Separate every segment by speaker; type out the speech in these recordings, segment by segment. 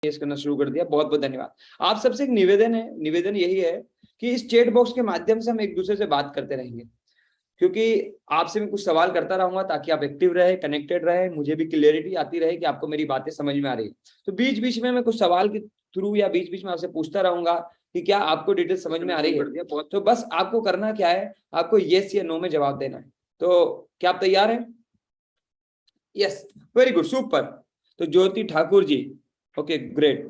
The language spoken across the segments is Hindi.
Speaker 1: फेस करना शुरू कर दिया। बहुत बहुत धन्यवाद। आप सबसे एक निवेदन यही है कि इस चैट बॉक्स के माध्यम से हम एक दूसरे से बात करते रहेंगे, क्योंकि आपसे मैं कुछ सवाल करता रहूंगा ताकि आप एक्टिव रहे, कनेक्टेड रहे, मुझे भी क्लियरिटी आती रहे कि आपको मेरी बातें समझ में आ रही है। तो बीच बीच में मैं कुछ सवाल के थ्रू या बीच बीच में आपसे पूछता रहूंगा कि क्या आपको डिटेल समझ में आ रही है। तो बस आपको करना क्या है, आपको येस या नो में जवाब देना है। तो क्या आप तैयार हैं? Yes, very good, super. तो ज्योति ठाकुर जी, ओके ग्रेट,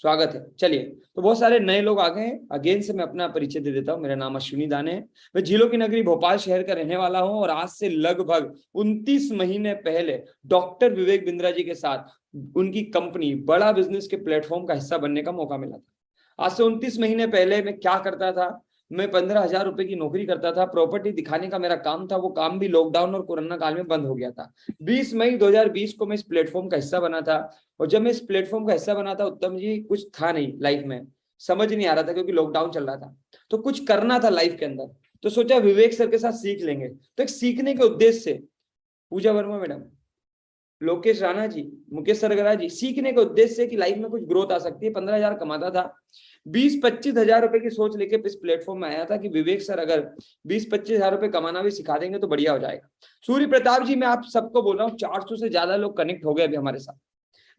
Speaker 1: स्वागत है। चलिए, तो बहुत सारे नए लोग आ गए हैं। अगेन से मैं अपना परिचय दे देता हूँ। मेरा नाम अश्विनी दाने है। मैं झीलों की नगरी भोपाल शहर का रहने वाला हूँ और आज से लगभग 29 महीने पहले डॉक्टर विवेक बिंद्रा जी के साथ उनकी कंपनी बड़ा बिजनेस के प्लेटफॉर्म का हिस्सा बनने का मौका मिला था। आज से 29 महीने पहले मैं क्या करता था? मैं 15,000 रुपए की नौकरी करता था। प्रॉपर्टी दिखाने का मेरा काम था। वो काम भी लॉकडाउन और कोरोना काल में बंद हो गया था। 20 मई 2020 को मैं इस प्लेटफॉर्म का हिस्सा बना था। और जब मैं इस प्लेटफॉर्म का हिस्सा बना था, उत्तम जी, कुछ था नहीं लाइफ में, समझ नहीं आ रहा था क्योंकि लॉकडाउन चल रहा था। तो कुछ करना था लाइफ के अंदर, तो सोचा विवेक सर के साथ सीख लेंगे। तो एक सीखने के उद्देश्य से पूजा वर्मा मैडम, लोकेश राणा जी, मुकेश सरगरा जी, सीखने के उद्देश्य से कि लाइफ में कुछ ग्रोथ आ सकती है। 15,000 कमाता था, 20-25 हजार रुपए की सोच लेके इस प्लेटफॉर्म में आया था कि विवेक सर अगर 20-25 हजार रुपए कमाना भी सिखा देंगे तो बढ़िया हो जाएगा। सूर्य प्रताप जी, मैं आप सबको बोल रहा हूँ, 400 से ज्यादा लोग कनेक्ट हो गए अभी हमारे साथ।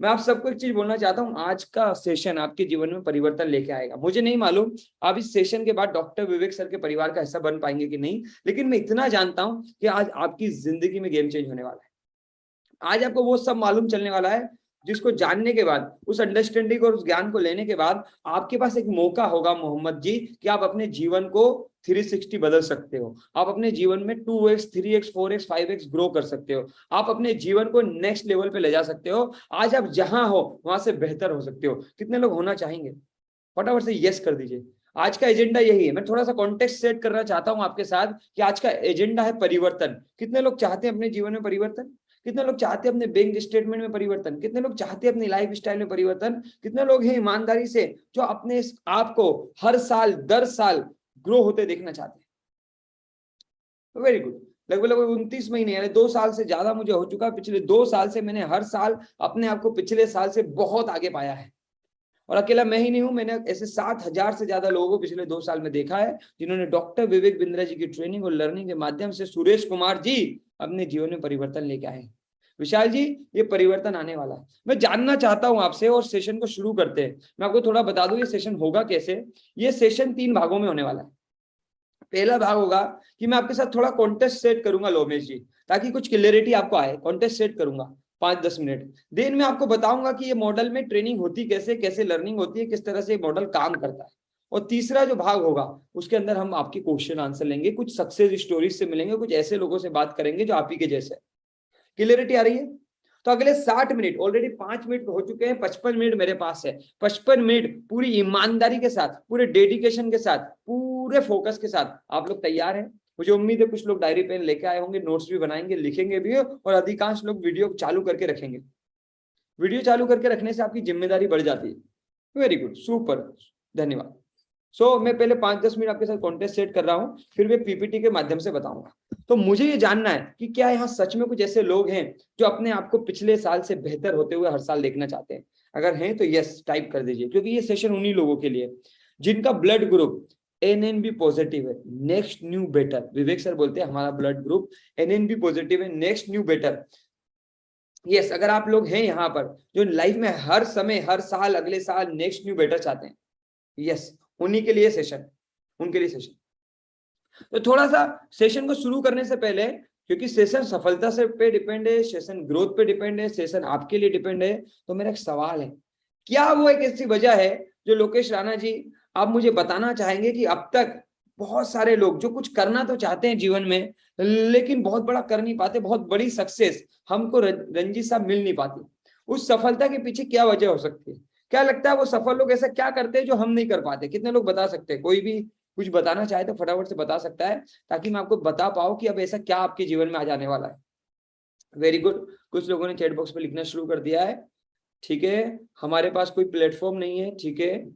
Speaker 1: मैं आप सबको एक चीज बोलना चाहता हूं, आज का सेशन आपके जीवन में परिवर्तन लेके आएगा। मुझे नहीं मालूम आप इस सेशन के बाद डॉक्टर विवेक सर के परिवार का हिस्सा बन पाएंगे कि नहीं, लेकिन मैं इतना जानता हूं कि आज आपकी जिंदगी में गेम चेंज होने वाला है। आज आपको वो सब मालूम चलने वाला है जिसको जानने के बाद, उस अंडरस्टैंडिंग और उस ज्ञान को लेने के बाद आपके पास एक मौका होगा मोहम्मद जी कि आप अपने जीवन को 360 बदल सकते हो। आप अपने जीवन में 2x 3x 4x 5x grow कर सकते हो। आप अपने जीवन को नेक्स्ट लेवल पे ले जा सकते हो। आज आप जहां हो वहां से बेहतर हो सकते हो। कितने लोग होना चाहेंगे? फटाफट से यस कर दीजिए। आज का एजेंडा यही है। मैं थोड़ा सा कॉन्टेक्स्ट सेट करना चाहता हूं आपके साथ कि आज का एजेंडा है परिवर्तन। कितने लोग चाहते हैं अपने जीवन में परिवर्तन? कितने लोग चाहते हैं अपने बैंक स्टेटमेंट में परिवर्तन? कितने लोग चाहते हैं अपनी लाइफ स्टाइल में परिवर्तन? कितने लोग हैं ईमानदारी से जो अपने आप को हर साल दर साल ग्रो होते देखना चाहते हैं? Very good. लगभग 29 महीने यानी 2 साल से ज्यादा मुझे हो चुका है। पिछले 2 साल से मैंने हर साल अपने आप को पिछले साल से बहुत आगे पाया है। और अकेला मैं ही नहीं हूं, मैंने ऐसे 7,000 से ज्यादा लोगों को पिछले 2 साल में देखा है जिन्होंने डॉक्टर विवेक बिंद्रा जी की ट्रेनिंग और लर्निंग के माध्यम से, सुरेश कुमार जी, अपने जीवन में परिवर्तन लेके आए। विशाल जी, ये परिवर्तन आने वाला है। मैं जानना चाहता हूं आपसे और सेशन को शुरू करते हैं। मैं आपको थोड़ा बता दूं ये सेशन होगा कैसे। ये सेशन 3 भागों में होने वाला है। पहला भाग होगा कि मैं आपके साथ थोड़ा कॉन्टेस्ट सेट करूंगा लोमेश जी, ताकि कुछ क्लियरिटी आपको आए। कॉन्टेस्ट सेट करूंगा 5-10 मिनट। देन मैं आपको बताऊंगा कि ये मॉडल में ट्रेनिंग होती कैसे, कैसे लर्निंग होती है, किस तरह से मॉडल काम करता है। और तीसरा जो भाग होगा उसके अंदर हम आपके क्वेश्चन आंसर लेंगे, कुछ सक्सेस स्टोरीज से मिलेंगे, कुछ ऐसे लोगों से बात करेंगे जो आप ही के जैसे। क्लियरिटी आ रही है? तो अगले 60 मिनट, ऑलरेडी 5 मिनट हो चुके हैं, 55 मिनट मेरे पास है। 55 मिनट पूरी ईमानदारी के साथ, पूरे डेडिकेशन के साथ, पूरे फोकस के साथ आप लोग तैयार हैं? मुझे उम्मीद है कुछ लोग डायरी पेन लेके आए होंगे, नोट्स भी बनाएंगे, लिखेंगे भी, और अधिकांश लोग वीडियो चालू करके रखेंगे। वीडियो चालू करके रखने से आपकी जिम्मेदारी बढ़ जाती है। वेरी गुड, सुपर, धन्यवाद। मैं पहले 5-10 मिनट आपके साथ कॉन्टेस्ट सेट कर रहा हूं, फिर मैं पीपीटी के माध्यम से बताऊंगा। तो मुझे ये जानना है कि क्या यहाँ सच में कुछ ऐसे लोग हैं जो अपने आप को पिछले साल से बेहतर होते हुए हर साल देखना चाहते हैं? अगर हैं तो यस टाइप कर दीजिए, क्योंकि ये सेशन उन्हीं लोगों के लिए जिनका ब्लड ग्रुप एनएनबी पॉजिटिव है, नेक्स्ट न्यू बेटर। विवेक सर बोलते हैं हमारा ब्लड ग्रुप एनएनबी पॉजिटिव है, नेक्स्ट न्यू बेटर। यस, अगर आप लोग हैं यहाँ पर जो लाइफ में हर समय, हर साल, अगले साल नेक्स्ट न्यू बेटर चाहते हैं, यस, उन्हीं के लिए सेशन, उनके लिए सेशन। तो थोड़ा सा सेशन को शुरू करने से पहले, क्योंकि सेशन सफलता से पे डिपेंड है, सेशन ग्रोथ पे डिपेंड है, सेशन आपके लिए डिपेंड है, तो मेरा एक सवाल है, क्या वो एक ऐसी वजह है जो लोकेश राणा जी आप मुझे बताना चाहेंगे कि अब तक बहुत सारे लोग जो कुछ करना तो चाहते हैं जीवन में लेकिन बहुत बड़ा कर नहीं पाते, बहुत बड़ी सक्सेस हमको रंजीत साहब मिल नहीं पाती, उस सफलता के पीछे क्या वजह हो सकती है? क्या लगता है वो सफल लोग ऐसा क्या करते हैं जो हम नहीं कर पाते? कितने लोग बता सकते हैं? कोई भी कुछ बताना चाहे तो फटाफट से बता सकता है, ताकि मैं आपको बता पाऊं कि अब ऐसा क्या आपके जीवन में आ जाने वाला है। वेरी गुड, कुछ लोगों ने चैट बॉक्स पे लिखना शुरू कर दिया है। ठीक है, हमारे पास कोई प्लेटफॉर्म नहीं है, ठीक है,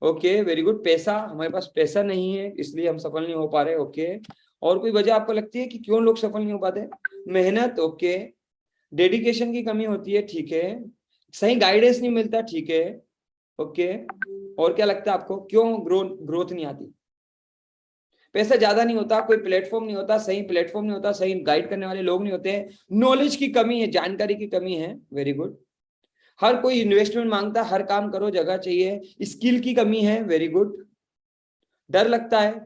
Speaker 1: ओके, वेरी गुड। पैसा, हमारे पास पैसा नहीं है इसलिए हम सफल नहीं हो पा रहे, ओके। और कोई वजह आपको लगती है कि क्यों लोग सफल नहीं हो पाते? मेहनत, ओके। डेडिकेशन की कमी होती है, ठीक है। सही गाइडेंस नहीं मिलता, ठीक है, ओके। और क्या लगता है आपको, क्यों ग्रोथ नहीं आती? पैसा ज्यादा नहीं होता, कोई प्लेटफॉर्म नहीं होता, सही प्लेटफॉर्म नहीं होता, सही गाइड करने वाले लोग नहीं होते हैं, नॉलेज की कमी है, जानकारी की कमी है, वेरी गुड। हर कोई इन्वेस्टमेंट मांगता है, हर काम करो जगह चाहिए, स्किल की कमी है, वेरी गुड। डर लगता है,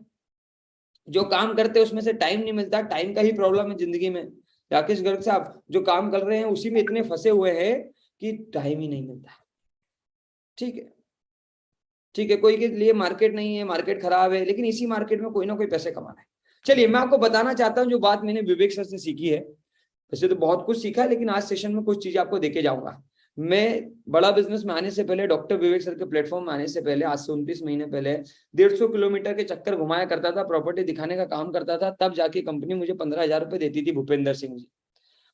Speaker 1: जो काम करते हैं उसमें से टाइम नहीं मिलता, टाइम का ही प्रॉब्लम है जिंदगी में। राकेश गर्ग साहब जो काम कर रहे हैं उसी में इतने फंसे हुए हैं कि टाइम ही नहीं मिलता। ठीक है, ठीक है, कोई के लिए मार्केट नहीं है, मार्केट खराब है, लेकिन इसी मार्केट में कोई ना कोई पैसे कमाना है। चलिए मैं आपको बताना चाहता हूँ जो बात मैंने विवेक सर से सीखी है। वैसे तो बहुत कुछ सीखा है, लेकिन आज सेशन में कुछ चीजें आपको देके जाऊंगा। मैं बड़ा बिजनेस में आने से पहले, डॉक्टर विवेक सर के प्लेटफॉर्म में आने से पहले, आज से 29 महीने पहले 150 किलोमीटर के चक्कर घुमाया करता था, प्रॉपर्टी दिखाने का काम करता था, तब जाके कंपनी मुझे 15,000 रुपए देती थी, भूपेंद्र सिंह जी।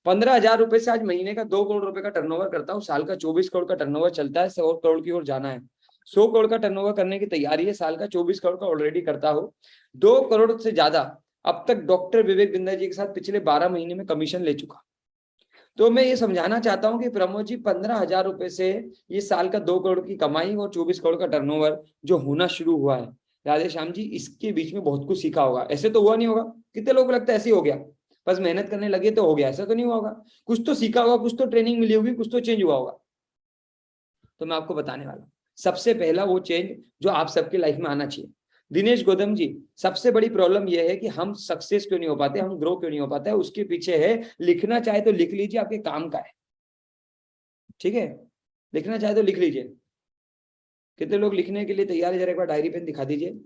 Speaker 1: 15,000 रुपए से आज महीने का 2 करोड़ रुपए का टर्नओवर करता हूँ, साल का 24 करोड़ का टर्नओवर चलता है, 100 करोड़ की ओर जाना है। 100 करोड़ का टर्नओवर करने की तैयारी है, साल का 24 करोड़ का ऑलरेडी करता हूँ। 2 करोड़ से ज्यादा अब तक डॉक्टर विवेक बिंद्रा जी के साथ पिछले 12 महीने में कमीशन ले चुका। तो मैं ये समझाना चाहता हूं कि प्रमोद जी 15,000 रुपए से ये साल का 2 करोड़ की कमाई और 24 करोड़ का टर्नओवर जो होना शुरू हुआ है, राधे श्याम जी, इसके बीच में बहुत कुछ सीखा होगा। ऐसे तो हुआ नहीं होगा, कितने लोग लगता है ऐसे ही हो गया, बस मेहनत करने लगे तो हो गया, ऐसा तो नहीं हुआ होगा। कुछ तो सीखा होगा, कुछ तो ट्रेनिंग मिली होगी, कुछ तो चेंज हुआ होगा। तो मैं आपको बताने वाला हूं सबसे पहला वो चेंज जो आप सबके लाइफ में आना चाहिए। दिनेश गौतम जी, सबसे बड़ी प्रॉब्लम यह है कि हम सक्सेस क्यों नहीं हो पाते, हम ग्रो क्यों नहीं हो पाते, उसके पीछे है, लिखना चाहे तो लिख लीजिए, आपके काम का है, ठीक है, लिखना चाहे तो लिख लीजिए। कितने लोग लिखने के लिए तैयार है, जरा एक बार डायरी पेन दिखा दीजिए।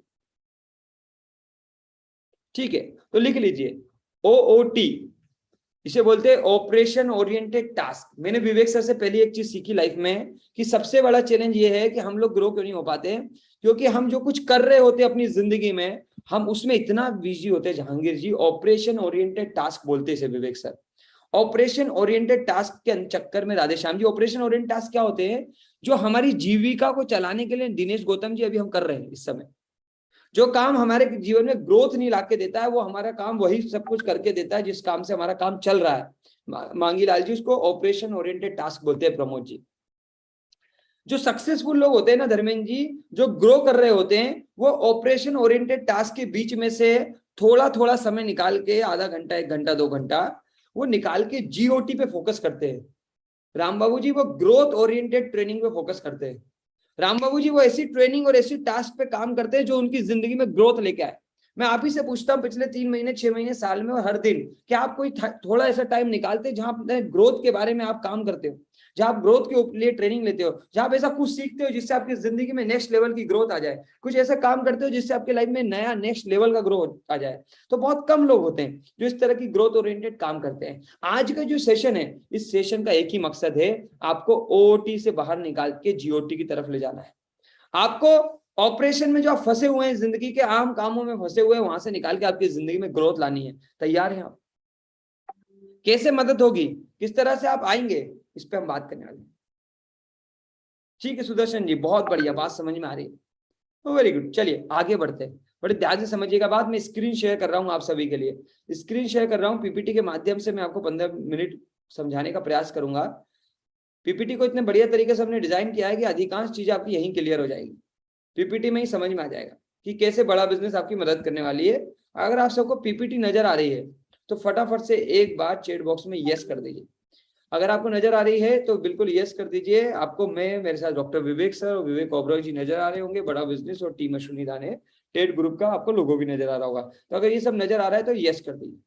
Speaker 1: ठीक है, तो लिख लीजिए OOT, इसे बोलते हैं ऑपरेशन ओरिएंटेड टास्क। मैंने विवेक सर से पहली एक चीज सीखी लाइफ में कि सबसे बड़ा चैलेंज ये है कि हम लोग ग्रो क्यों नहीं हो पाते, क्योंकि हम जो कुछ कर रहे होते अपनी जिंदगी में, हम उसमें इतना बिजी होते। जहांगीर जी, ऑपरेशन ओरिएंटेड टास्क बोलते हैं विवेक सर। ऑपरेशन ओरिएंटेड टास्क के चक्कर में, राधेश्याम जी, ऑपरेशन ओरिएंटेड टास्क क्या होते हैं? जो हमारी जीविका को चलाने के लिए, दिनेश गौतम जी, अभी हम कर रहे हैं इस समय, जो काम हमारे जीवन में ग्रोथ नहीं लाके देता है, वो हमारा काम वही सब कुछ करके देता है जिस काम से हमारा काम चल रहा है। मांगी लाल जी, उसको ऑपरेशन ओरिएंटेड टास्क बोलते हैं प्रमोद जी। जो सक्सेसफुल लोग होते हैं ना धर्मेंद्र जी, जो ग्रो कर रहे होते हैं, वो ऑपरेशन ओरिएंटेड टास्क के बीच में से थोड़ा थोड़ा समय निकाल के, आधा घंटा, 1 घंटा, 2 घंटा, वो निकाल के GOT पे फोकस करते हैं। राम बाबू जी वो ग्रोथ ओरिएंटेड ट्रेनिंग पे फोकस करते हैं। राम बाबू जी वो ऐसी ट्रेनिंग और ऐसी टास्क पे काम करते हैं जो उनकी जिंदगी में ग्रोथ लेके आए। मैं आप ही से पूछता हूँ, पिछले 3 महीने, 6 महीने, साल में और हर दिन, क्या आप कोई थोड़ा ऐसा टाइम निकालते हैं जहां अपने ग्रोथ के बारे में आप काम करते हो, जहां आप ग्रोथ के लिए ट्रेनिंग लेते हो, जहां आप ऐसा कुछ सीखते हो जिससे आपकी जिंदगी में नेक्स्ट लेवल की ग्रोथ आ जाए, कुछ ऐसा काम करते हो जिससे आपके लाइफ में नया नेक्स्ट लेवल का ग्रोथ आ जाए? तो बहुत कम लोग होते हैं जो इस तरह की ग्रोथ ओरिएंटेड काम करते हैं। आज का जो सेशन है, इस सेशन का एक ही मकसद है, आपको OOT से बाहर निकाल के GOT की तरफ ले जाना है। आपको ऑपरेशन में जो आप फंसे हुए हैं, जिंदगी के आम कामों में फंसे हुए हैं, वहां से निकाल के आपकी जिंदगी में ग्रोथ लानी है। तैयार हैं आप? कैसे मदद होगी, किस तरह से आप आएंगे, इस पे हम बात करने वाले हैं। ठीक है सुदर्शन जी, बहुत बढ़िया, बात समझ में आ रही है, वेरी गुड। चलिए आगे बढ़ते हैं, बड़े ध्यान से समझिएगा बात। मैं स्क्रीन शेयर कर रहा हूं आप सभी के लिए, स्क्रीन शेयर कर रहा हूं PPT के माध्यम से। मैं आपको 15 मिनट समझाने का प्रयास करूंगा। PPT को इतने बढ़िया तरीके से हमने डिजाइन किया है कि अधिकांश चीजें आपकी यहीं क्लियर हो जाएगी, PPT में ही समझ में आ जाएगा कि कैसे बड़ा बिजनेस आपकी मदद करने वाली है। अगर आप सबको PPT नजर आ रही है तो फटाफट से एक बार चैट बॉक्स में यस कर दीजिए। अगर आपको नजर आ रही है तो बिल्कुल यस कर दीजिए। आपको मैं, मेरे साथ डॉक्टर विवेक सर और विवेक ओबरॉय जी नजर आ रहे होंगे, बड़ा बिजनेस और टीम अश्विनी दाने टेट ग्रुप का आपको लोगो भी नजर आ रहा होगा। तो अगर ये सब नजर आ रहा है तो यस कर दीजिए।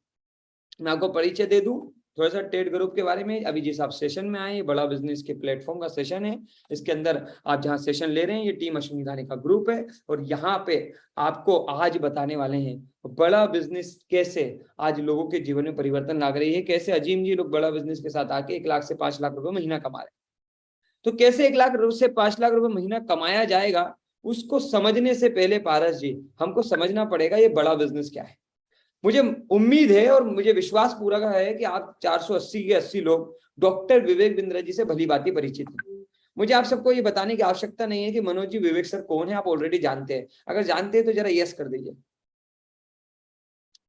Speaker 1: मैं आपको परिचय दे दूं थोड़ा सा टेट ग्रुप के बारे में। अभी जिस आप सेशन में आए, बड़ा बिजनेस के प्लेटफॉर्म का सेशन है। इसके अंदर आप जहां सेशन ले रहे हैं, ये टीम अश्विनी दाने का ग्रुप है, और यहाँ पे आपको आज बताने वाले हैं बड़ा बिजनेस कैसे आज लोगों के जीवन में परिवर्तन ला रही है। कैसे अजीम जी लोग बड़ा बिजनेस के साथ आके 1 लाख से 5 लाख रुपए महीना कमा रहे हैं। तो कैसे 1 लाख से 5 लाख रुपए महीना कमाया जाएगा, उसको समझने से पहले पारस जी, हमको समझना पड़ेगा ये बड़ा बिजनेस क्या है। मुझे उम्मीद है और मुझे विश्वास पूरा है कि आप 480 के 80 लोग डॉक्टर विवेक बिंद्रा जी से भली भांति परिचित हैं। मुझे आप सबको ये बताने की आवश्यकता नहीं है कि मनोज जी विवेक सर कौन है, आप ऑलरेडी जानते हैं। अगर जानते हैं तो जरा यस कर दीजिए,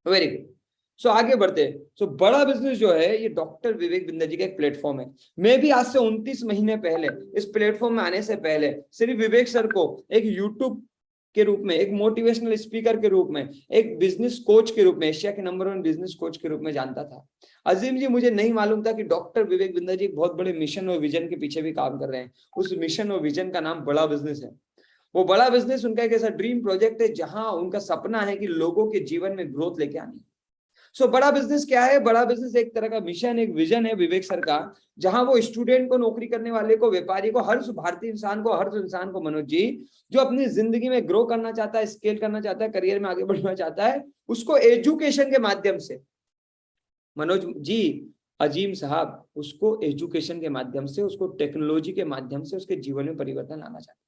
Speaker 1: वेरी गुड। सो आगे बढ़ते हैं। सो बड़ा बिजनेस जो है ये डॉक्टर विवेक बिंद्रा जी का एक प्लेटफॉर्म है। मैं भी आज से 29 महीने पहले इस प्लेटफॉर्म में आने से पहले सिर्फ विवेक सर को एक यूट्यूब के रूप में, एक मोटिवेशनल स्पीकर के रूप में, एक बिजनेस कोच के रूप में, एशिया के नंबर 1 बिजनेस कोच के रूप में जानता था। अजीम जी, मुझे नहीं मालूम था कि डॉक्टर विवेक बिंद्रा जी बहुत बड़े मिशन और विजन के पीछे भी काम कर रहे हैं। उस मिशन और विजन का नाम बड़ा बिजनेस है। वो बड़ा बिजनेस उनका एक ऐसा ड्रीम प्रोजेक्ट है जहां उनका सपना है कि लोगों के जीवन में ग्रोथ लेके आनी है। सो बड़ा बिजनेस क्या है? बड़ा बिजनेस एक तरह का मिशन, एक विजन है विवेक सर का, जहां वो स्टूडेंट को, नौकरी करने वाले को, व्यापारी को, हर भारतीय इंसान को, हर इंसान को, मनोज जी, जो अपनी जिंदगी में ग्रो करना चाहता है, स्केल करना चाहता है, करियर में आगे बढ़ना चाहता है, उसको एजुकेशन के माध्यम से, मनोज जी, अजीम साहब, उसको एजुकेशन के माध्यम से, उसको टेक्नोलॉजी के माध्यम से उसके जीवन में परिवर्तन लाना चाहते हैं।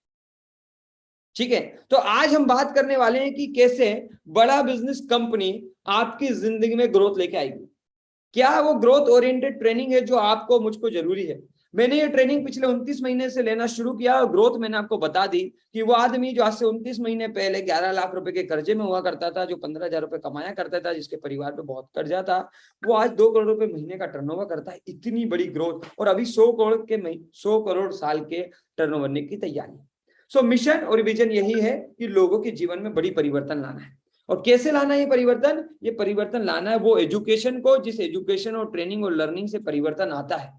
Speaker 1: ठीक है, तो आज हम बात करने वाले हैं कि कैसे बड़ा बिजनेस कंपनी आपकी जिंदगी में ग्रोथ लेके आएगी। क्या वो ग्रोथ ओरिएंटेड ट्रेनिंग है जो आपको, मुझको जरूरी है। मैंने ये ट्रेनिंग पिछले 29 महीने से लेना शुरू किया और ग्रोथ मैंने आपको बता दी कि वो आदमी जो आज से 29 महीने पहले 11 लाख रुपए के कर्जे में हुआ करता था, जो 15,000 रुपए कमाया करता था, जिसके परिवार पे बहुत कर्जा था, वो आज 2 करोड़ रुपए महीने का टर्नओवर करता है। इतनी बड़ी ग्रोथ, और अभी 100 करोड़ साल के टर्नओवर की तैयारी। सो मिशन और विजन यही है कि लोगों के जीवन में बड़ी परिवर्तन लाना है। और कैसे लाना है ये परिवर्तन? ये परिवर्तन लाना है वो एजुकेशन को, जिस एजुकेशन और ट्रेनिंग और लर्निंग से परिवर्तन आता है।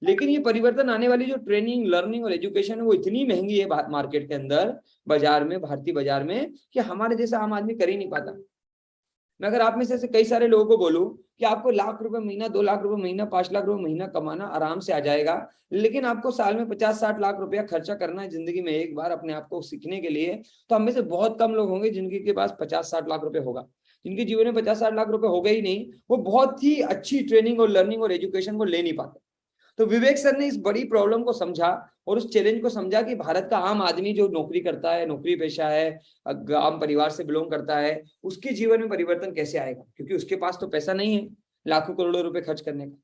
Speaker 1: लेकिन ये परिवर्तन आने वाली जो ट्रेनिंग, लर्निंग और एजुकेशन है वो इतनी महंगी है मार्केट के अंदर, बाजार में, भारतीय बाजार में, कि हमारे जैसा आम आदमी कर ही नहीं पाता। मैं अगर आप में से कई सारे लोगों को बोलूं कि आपको लाख रुपए महीना, 2 लाख रुपए महीना, 5 लाख रुपए महीना कमाना आराम से आ जाएगा, लेकिन आपको साल में 50-60 लाख रुपया खर्चा करना है जिंदगी में एक बार अपने आप को सीखने के लिए, तो हम में से बहुत कम लोग होंगे जिनके के पास 50-60 लाख रुपए होगा। जिनके जीवन में 50-60 लाख रुपए होगा ही नहीं, वो बहुत ही अच्छी ट्रेनिंग और लर्निंग और एजुकेशन को ले नहीं पाते। तो विवेक सर ने इस बड़ी प्रॉब्लम को समझा और उस चैलेंज को समझा कि भारत का आम आदमी जो नौकरी करता है, नौकरी पेशा है, आम परिवार से बिलोंग करता है, उसके जीवन में परिवर्तन कैसे आएगा, क्योंकि उसके पास तो पैसा नहीं है लाखों करोड़ों रुपए खर्च करने का।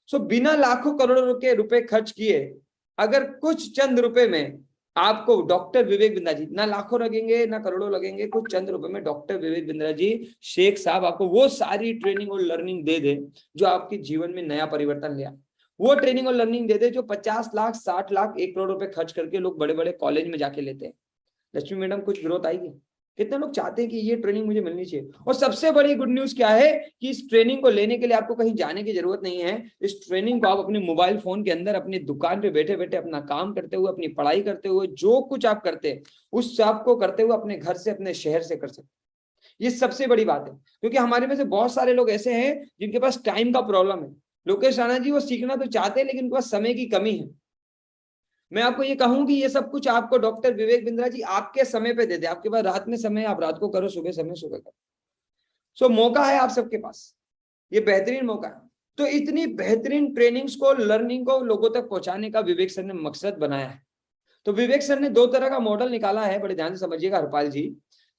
Speaker 1: सो बिना लाखों करोड़ों के रुपए खर्च किए, अगर कुछ चंद रुपए में आपको डॉक्टर विवेक बिंद्रा जी, ना लाखों लगेंगे ना करोड़ों लगेंगे, कुछ चंद रुपए में डॉक्टर विवेक बिंद्रा जी, शेख साहब, आपको वो सारी ट्रेनिंग और लर्निंग दे दे जो आपके जीवन में नया परिवर्तन ले आए। वो ट्रेनिंग और लर्निंग दे दे जो 50 लाख, 60 लाख, 1 करोड़ रुपए खर्च करके लोग बड़े बड़े कॉलेज में जाके लेते हैं। लक्ष्मी मैडम, कुछ ग्रोथ आएगी? कितने लोग चाहते हैं कि ये ट्रेनिंग मुझे मिलनी चाहिए? और सबसे बड़ी गुड न्यूज क्या है कि इस ट्रेनिंग को लेने के लिए आपको कहीं जाने की जरूरत नहीं है। इस ट्रेनिंग को आप अपने मोबाइल फोन के अंदर, अपनी दुकान पे बैठे बैठे, अपना काम करते हुए, अपनी पढ़ाई करते हुए, जो कुछ आप करते हैं उस सब को करते हुए अपने घर से, अपने शहर से कर सकते हैं। ये सबसे बड़ी बात है, क्योंकि हमारे में से बहुत सारे लोग ऐसे हैं जिनके पास टाइम का प्रॉब्लम है। लोकेश राणा जी, वो सीखना तो चाहते हैं लेकिन उनके पास समय की कमी है। मैं आपको ये कहूं कि ये सब कुछ आपको डॉक्टर विवेक बिंद्रा जी आपके समय पे दे दे। आपके पास रात में समय, आप रात को करो, सुबह समय सुबह करो। सो मौका है आप सबके पास, ये बेहतरीन मौका है। तो इतनी बेहतरीन ट्रेनिंग्स को, लर्निंग को लोगों तक पहुंचाने का विवेक सर ने मकसद बनाया है। तो विवेक सर ने 2 तरह का मॉडल निकाला है, बड़े ध्यान से समझिएगा हरपाल जी।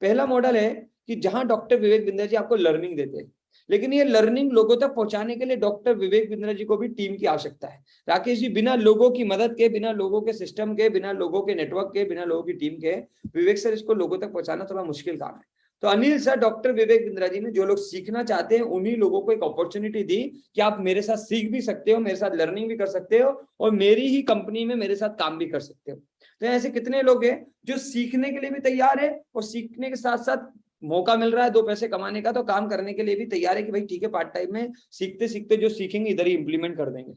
Speaker 1: पहला मॉडल है कि जहां डॉक्टर विवेक बिंद्रा जी आपको लर्निंग देते हैं, लेकिन ये लर्निंग लोगों तक पहुंचाने के लिए डॉक्टर विवेक बिंद्रा जी को भी टीम की आवश्यकता है। राकेश जी, बिना लोगों की मदद के, बिना लोगों के सिस्टम के, बिना लोगों के नेटवर्क के, बिना लोगों की टीम के, विवेक सर इसको लोगों तक पहुंचाना थोड़ा मुश्किल काम है। तो अनिल सर, डॉक्टर विवेक बिंद्रा जी ने जो लोग सीखना चाहते हैं उन्हीं लोगों को एक अपॉर्चुनिटी दी कि आप मेरे साथ सीख भी सकते हो, मेरे साथ लर्निंग भी कर सकते हो, और मेरी ही कंपनी में मेरे साथ काम भी कर सकते हो। तो ऐसे कितने लोग हैं जो सीखने के लिए भी तैयार है और सीखने के साथ साथ मौका मिल रहा है 2 पैसे कमाने का, तो काम करने के लिए भी तैयार है कि भाई ठीक है, पार्ट टाइम में सीखते सीखते जो सीखेंगे इधर ही इंप्लीमेंट कर देंगे।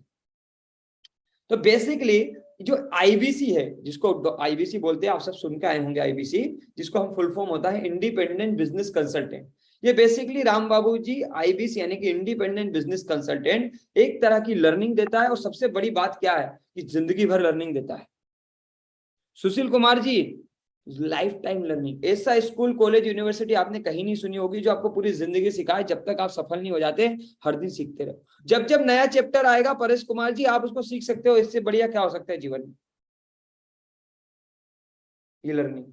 Speaker 1: तो बेसिकली जो आईबीसी है, जिसको आईबीसी बोलते हैं, आप सब सुन के आए होंगे आईबीसी, जिसको हम फुल फॉर्म होता है इंडिपेंडेंट बिजनेस कंसल्टेंट। ये बेसिकली राम बाबू जी आईबीसी यानी कि इंडिपेंडेंट बिजनेस कंसल्टेंट एक तरह की लर्निंग देता है। और सबसे बड़ी बात क्या है कि जिंदगी भर लर्निंग देता है। Sushil Kumar ji, life time learning, ऐसा स्कूल, कॉलेज, यूनिवर्सिटी आपने कहीं नहीं सुनी होगी जो आपको पूरी जिंदगी सिखाए। जब तक आप सफल नहीं हो जाते, हर दिन सीखते रहो। जब जब नया चैप्टर आएगा परेश कुमार जी, आप उसको सीख सकते हो। इससे बढ़िया क्या हो सकता है जीवन में? ये लर्निंग।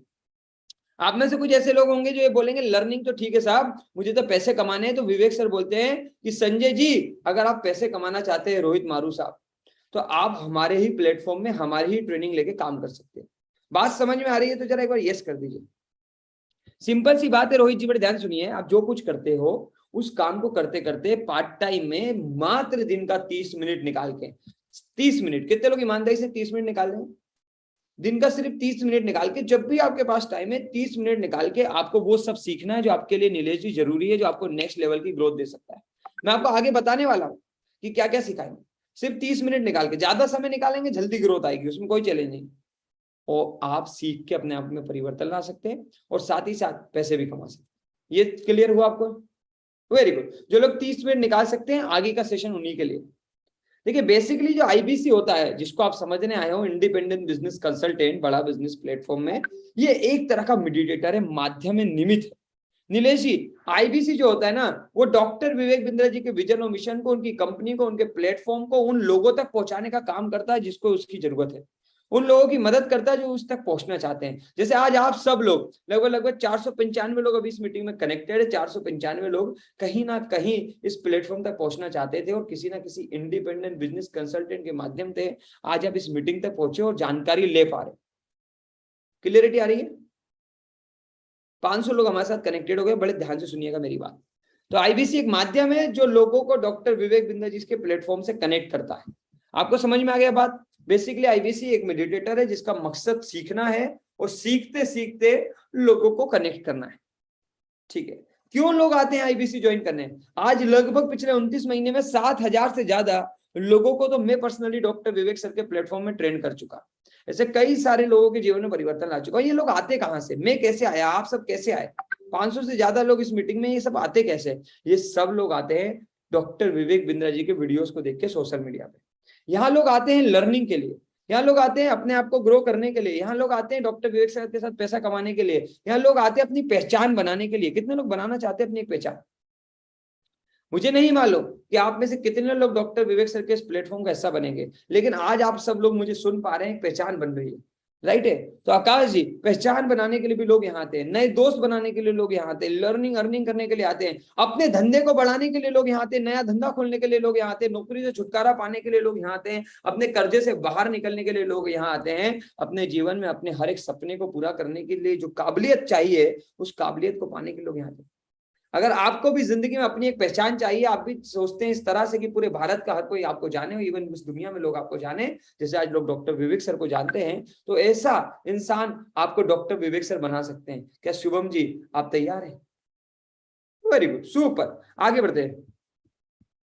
Speaker 1: आप में से कुछ ऐसे लोग होंगे जो ये बोलेंगे लर्निंग तो ठीक है साहब, मुझे तो पैसे कमाने हैं। तो विवेक सर बोलते हैं कि संजय जी, अगर आप पैसे कमाना चाहते हैं, रोहित मारू साहब, तो आप हमारे ही प्लेटफॉर्म में हमारी ही ट्रेनिंग लेके काम कर सकते हैं। बात समझ में आ रही है तो जरा एक बार यस कर दीजिए। सिंपल सी बात है रोहित जी, बड़े ध्यान सुनिए। आप जो कुछ करते हो उस काम को करते करते पार्ट टाइम में मात्र दिन का 30 मिनट निकाल के, 30 मिनट, कितने लोग ईमानदारी से 30 मिनट निकाल लें? दिन का सिर्फ 30 मिनट निकाल के, जब भी आपके पास टाइम है 30 मिनट निकाल के आपको वो सब सीखना है जो आपके लिए नीलेश जी जरूरी है, जो आपको नेक्स्ट लेवल की ग्रोथ दे सकता है। मैं आपको आगे बताने वाला हूँ कि क्या क्या सिखाएंगे। सिर्फ 30 मिनट निकाल के, ज्यादा समय निकालेंगे जल्दी ग्रोथ आएगी, उसमें कोई चैलेंज नहीं। और आप सीख के अपने आप में परिवर्तन ला सकते हैं और साथ ही साथ पैसे भी कमा सकते हैं। ये क्लियर हुआ आपको? Very good. जो लोग 30 मिनट निकाल सकते हैं, आगे का सेशन उन्हीं के लिए। देखिए बेसिकली जो आईबीसी होता है, जिसको आप समझने आए हो, इंडिपेंडेंट बिजनेस कंसल्टेंट, बड़ा बिजनेस प्लेटफॉर्म में, ये एक तरह का मीडिएटर है, माध्यम है, निमित्त है। नीलेश जी, आईबीसी जो होता है ना, वो डॉक्टर विवेक बिंद्रा जी के विजन और मिशन को, उनकी कंपनी को, उनके प्लेटफॉर्म को उन लोगों तक पहुंचाने का काम करता है जिसको उसकी जरूरत है, उन लोगों की मदद करता है जो उस तक पहुंचना चाहते हैं। जैसे आज आप सब लोग लगभग 495 लोग अभी इस मीटिंग में कनेक्टेड है। 495 लोग कहीं ना कहीं इस प्लेटफॉर्म तक पहुंचना चाहते थे और किसी ना किसी इंडिपेंडेंट बिजनेस कंसल्टेंट के माध्यम से आज आप इस मीटिंग तक पहुंचे और जानकारी ले पा रहे। क्लियरिटी आ रही है? 500 लोग हमारे साथ कनेक्टेड हो गए। बड़े ध्यान से सुनिएगा मेरी बात। तो आईबीसी एक माध्यम है जो लोगों को डॉक्टर विवेक बिंद्रा जी के प्लेटफॉर्म से कनेक्ट करता है। आपको समझ में आ गया बात? बेसिकली आईबीसी एक मेडिटेटर है जिसका मकसद सीखना है और सीखते सीखते लोगों को कनेक्ट करना है। ठीक है, क्यों लोग आते हैं आईबीसी ज्वाइन करने? आज लगभग पिछले 29 महीने में 7,000 से ज्यादा लोगों को तो मैं पर्सनली डॉक्टर विवेक सर के प्लेटफॉर्म में ट्रेन कर चुका। ऐसे कई सारे लोगों के जीवन में परिवर्तन ला चुका। ये लोग आते कहां से, मैं कैसे आया, आप सब कैसे आए? 500 से ज्यादा लोग इस मीटिंग में, ये सब आते कैसे? ये सब लोग आते हैं डॉक्टर विवेक बिंद्रा जी के वीडियोस को देख के सोशल मीडिया पे। यहाँ लोग आते हैं लर्निंग के लिए, यहाँ लोग आते हैं अपने आप को ग्रो करने के लिए, यहाँ लोग आते हैं डॉक्टर विवेक सर के साथ पैसा कमाने के लिए, यहाँ लोग आते हैं अपनी पहचान बनाने के लिए। कितने लोग बनाना चाहते हैं अपनी एक पहचान? मुझे नहीं मालूम कि आप में से कितने लोग डॉक्टर विवेक सर के इस प्लेटफॉर्म का हिस्सा बनेंगे, लेकिन आज आप सब लोग मुझे सुन पा रहे हैं, पहचान बन रही है। राइट है? तो आकाश जी, पहचान बनाने के लिए भी लोग यहाँ आते हैं, नए दोस्त बनाने के लिए लोग यहाँ आते हैं, लर्निंग अर्निंग करने के लिए आते हैं, अपने धंधे को बढ़ाने के लिए लोग यहाँ आते हैं, नया धंधा खोलने के लिए लोग यहाँ आते हैं, नौकरी से छुटकारा पाने के लिए लोग यहाँ आते हैं, अपने कर्जे से बाहर निकलने के लिए लोग यहाँ आते हैं, अपने जीवन में अपने हर एक सपने को पूरा करने के लिए जो काबिलियत चाहिए, उस काबिलियत को पाने के लिए लोग यहाँ आते हैं। अगर आपको भी जिंदगी में अपनी एक पहचान चाहिए, आप भी सोचते हैं इस तरह से कि पूरे भारत का हर कोई आपको जाने, इवन इस दुनिया में लोग आपको जाने, जैसे आज लोग डॉक्टर विवेक सर को जानते हैं, तो ऐसा इंसान आपको डॉक्टर विवेक सर बना सकते हैं। क्या शुभम जी आप तैयार हैं? Very good, super. आगे बढ़ते हैं।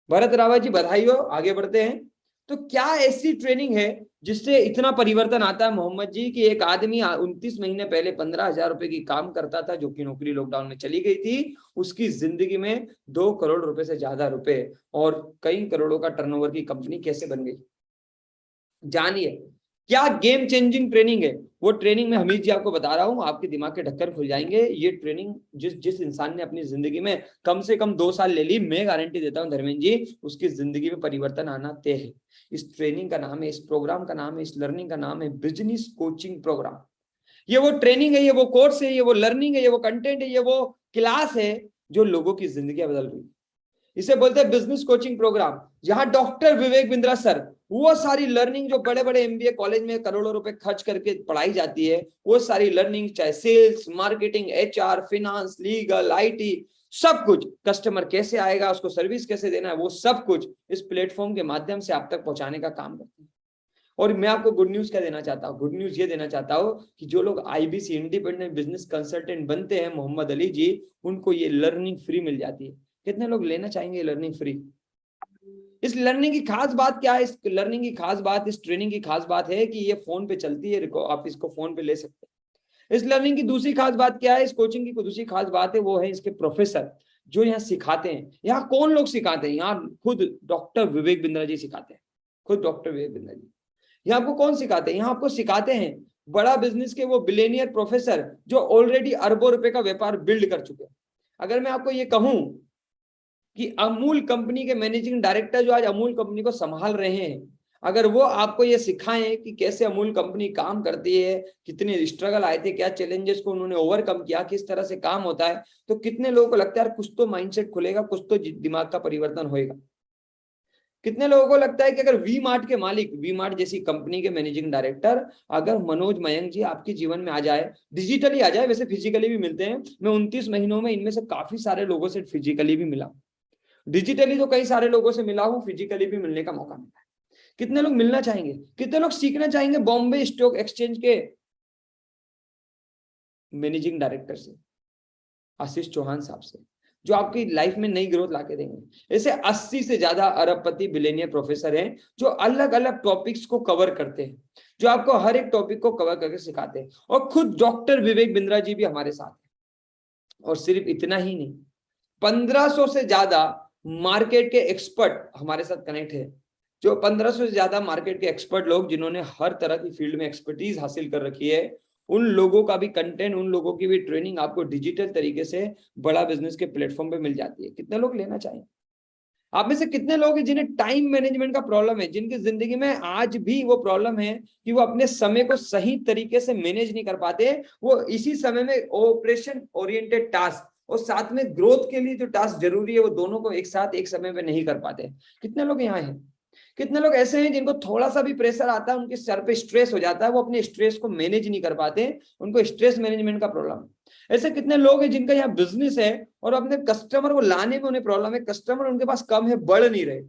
Speaker 1: भरत रावत जी बधाई हो। आगे बढ़ते हैं। तो क्या ऐसी ट्रेनिंग है जिससे इतना परिवर्तन आता है मोहम्मद जी, कि एक आदमी 29 महीने पहले 15,000 रुपए की काम करता था, जो कि नौकरी लॉकडाउन में चली गई थी, उसकी जिंदगी में 2 करोड़ रुपए से ज्यादा रुपए और कई करोड़ों का टर्नओवर की कंपनी कैसे बन गई? जानिए क्या गेम चेंजिंग ट्रेनिंग है। वो ट्रेनिंग में हमीद जी आपको बता रहा हूं, आपके दिमाग के ढक्कन खुल जाएंगे। ये ट्रेनिंग जिस इंसान ने अपनी जिंदगी में कम से कम 2 साल ले ली, मैं गारंटी देता हूं धर्मेंद्र जी, उसकी जिंदगी में परिवर्तन आना तय है। इस ट्रेनिंग का नाम है, इस प्रोग्राम का नाम है, इस लर्निंग का नाम है बिजनेस कोचिंग प्रोग्राम। ये वो ट्रेनिंग है, ये वो कोर्स है, ये वो लर्निंग है, ये वो कंटेंट है, ये वो क्लास है जो लोगों की जिंदगी बदल रही है। इसे बोलते हैं बिजनेस कोचिंग प्रोग्राम, जहां डॉक्टर विवेक बिंद्रा सर वो सारी लर्निंग जो बड़े बड़े एमबीए कॉलेज में करोड़ों रुपए खर्च करके पढ़ाई जाती है, वो सारी लर्निंग, चाहे sales, marketing, HR, finance, legal, IT, सब कुछ, कस्टमर कैसे आएगा, उसको सर्विस कैसे देना है, वो सब कुछ इस प्लेटफॉर्म के माध्यम से आप तक पहुंचाने का काम करते हैं। और मैं आपको गुड न्यूज क्या देना चाहता हूँ? गुड न्यूज ये देना चाहता हूँ कि जो लोग आईबीसी इंडिपेंडेंट बिजनेस कंसल्टेंट बनते हैं, मोहम्मद अली जी, उनको ये लर्निंग फ्री मिल जाती है। कितने लोग लेना चाहेंगे लर्निंग फ्री? इस लर्निंग की खास बात क्या है? इस लर्निंग की खास बात, इस ट्रेनिंग की खास बात है कि ये फोन पे चलती है, आप इसको फोन पे ले सकते हैं। इस लर्निंग की दूसरी खास बात क्या है? इस कोचिंग की दूसरी खास बात है, वो है इसके प्रोफेसर जो यहाँ सिखाते हैं। यहाँ कौन लोग सिखाते हैं? यहाँ खुद डॉक्टर विवेक बिंद्रा जी सिखाते हैं, खुद डॉक्टर विवेक बिंद्रा जी। यहाँ आपको कौन सिखाते हैं? यहाँ आपको सिखाते हैं बड़ा बिजनेस के वो बिलियनियर प्रोफेसर जो ऑलरेडी अरबों रुपए का व्यापार बिल्ड कर चुके हैं। अगर मैं आपको ये कहूं कि अमूल कंपनी के मैनेजिंग डायरेक्टर जो आज अमूल कंपनी को संभाल रहे हैं, अगर वो आपको ये सिखाएं कि कैसे अमूल कंपनी काम करती है, कितने स्ट्रगल आए थे, क्या चैलेंजेस को उन्होंने ओवरकम किया, किस तरह से काम होता है, तो कितने लोगों को लगता है कुछ तो माइंडसेट खुलेगा, कुछ तो दिमाग का परिवर्तन होएगा। कितने लोगों को लगता है कि अगर वी मार्ट के मालिक, वी मार्ट जैसी कंपनी के मैनेजिंग डायरेक्टर अगर मनोज मयंक जी आपके जीवन में आ जाए, डिजिटली आ जाए, वैसे फिजिकली भी मिलते हैं, मैं 29 महीनों में इनमें से काफी सारे लोगों से फिजिकली भी मिला, डिजिटली तो कई सारे लोगों से मिला हूं, फिजिकली भी मिलने का मौका मिला है। कितने लोग मिलना चाहेंगे, कितने लोग सीखना चाहेंगे बॉम्बे स्टॉक एक्सचेंज के मैनेजिंग डायरेक्टर से, आशीष चौहान साहब से, जो आपकी लाइफ में नई ग्रोथ लाके देंगे। ऐसे 80 से ज्यादा अरबपति बिलियनियर प्रोफेसर हैं जो अलग अलग टॉपिक्स को कवर करते हैं, जो आपको हर एक टॉपिक को कवर करके सिखाते हैं। और खुद डॉक्टर विवेक बिंद्रा जी भी हमारे साथ हैं। और सिर्फ इतना ही नहीं, 1500 से ज्यादा मार्केट के एक्सपर्ट हमारे साथ कनेक्ट है, जो 1500 से ज्यादा मार्केट के एक्सपर्ट लोग जिन्होंने हर तरह की फील्ड में एक्सपर्टीज हासिल कर रखी है, उन लोगों का भी कंटेंट, उन लोगों की भी ट्रेनिंग आपको डिजिटल तरीके से बड़ा बिजनेस के प्लेटफॉर्म पे मिल जाती है। कितने लोग लेना चाहिए? आप में से कितने लोग हैं जिन्हें टाइम मैनेजमेंट का प्रॉब्लम है, जिनकी जिंदगी में आज भी वो प्रॉब्लम है कि वो अपने समय को सही तरीके से मैनेज नहीं कर पाते, वो इसी समय में ऑपरेशन ओरिएंटेड टास्क और साथ में ग्रोथ के लिए जो टास्क जरूरी है वो दोनों को एक साथ एक समय में नहीं कर पाते। कितने लोग यहाँ हैं? कितने लोग ऐसे हैं जिनको थोड़ा सा भी प्रेशर आता है, उनके सर पे स्ट्रेस हो जाता है, वो अपने स्ट्रेस को मैनेज नहीं कर पाते, उनको स्ट्रेस मैनेजमेंट का प्रॉब्लम है। ऐसे कितने लोग हैं जिनका यहाँ बिजनेस है और अपने कस्टमर को लाने में उन्हें प्रॉब्लम है, कस्टमर उनके पास कम है, बढ़ नहीं रहे।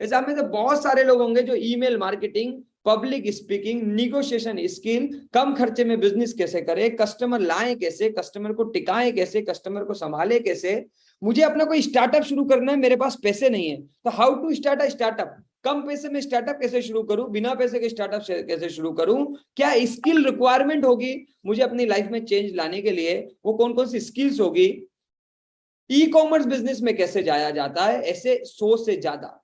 Speaker 1: ऐसे आप में से बहुत सारे लोग होंगे जो email marketing, public speaking, negotiation skill, कम खर्चे में बिजनेस कैसे करें, कस्टमर लाएं कैसे, कस्टमर को टिकाएं कैसे, कस्टमर को संभाले कैसे, मुझे अपना कोई स्टार्टअप शुरू करना है, मेरे पास पैसे नहीं है, तो how to start a startup, कम पैसे में स्टार्टअप कैसे शुरू करूं, बिना पैसे के स्टार्टअप कैसे शुरू करूं, क्या स्किल रिक्वायरमेंट होगी मुझे अपनी लाइफ में चेंज लाने के लिए, वो कौन कौन सी स्किल्स होगी, ई कॉमर्स बिजनेस में कैसे जाया जाता है। ऐसे 100 से ज्यादा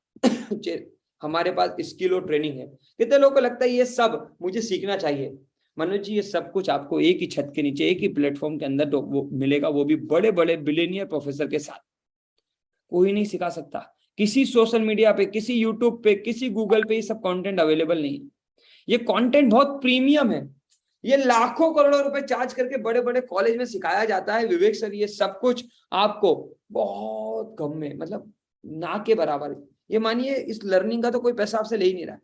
Speaker 1: हमारे पास स्किल और ट्रेनिंग है। कितने लोगों को लगता है ये सब मुझे सीखना चाहिए? मनोज जी, ये सब कुछ आपको एक ही छत के नीचे, एक ही प्लेटफॉर्म के अंदर तो वो मिलेगा, वो भी बड़े बड़े बिलियनियर प्रोफेसर के साथ। कोई नहीं सिखा सकता, किसी सोशल मीडिया पे, किसी यूट्यूब पे, किसी गूगल पे ये सब कंटेंट अवेलेबल नहीं है। ये कंटेंट बहुत प्रीमियम है, ये लाखों करोड़ों रुपए चार्ज करके बड़े बड़े कॉलेज में सिखाया जाता है। विवेक सर ये सब कुछ आपको बहुत कम में, मतलब ना के बराबर, ये मानिए इस लर्निंग का तो कोई पैसा आपसे ले ही नहीं रहा है।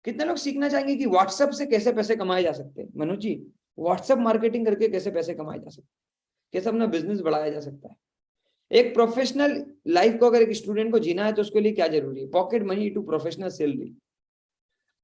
Speaker 1: कितने लोग सीखना चाहेंगे कि व्हाट्सएप से कैसे पैसे कमाए जा सकते हैं? मनोज जी, व्हाट्सएप मार्केटिंग करके कैसे पैसे कमाए जा सकते हैं, कैसे अपना बिजनेस बढ़ाया जा सकता है? एक प्रोफेशनल लाइफ को अगर एक स्टूडेंट को जीना है तो उसके लिए क्या जरूरी है? Pocket money to professional salary.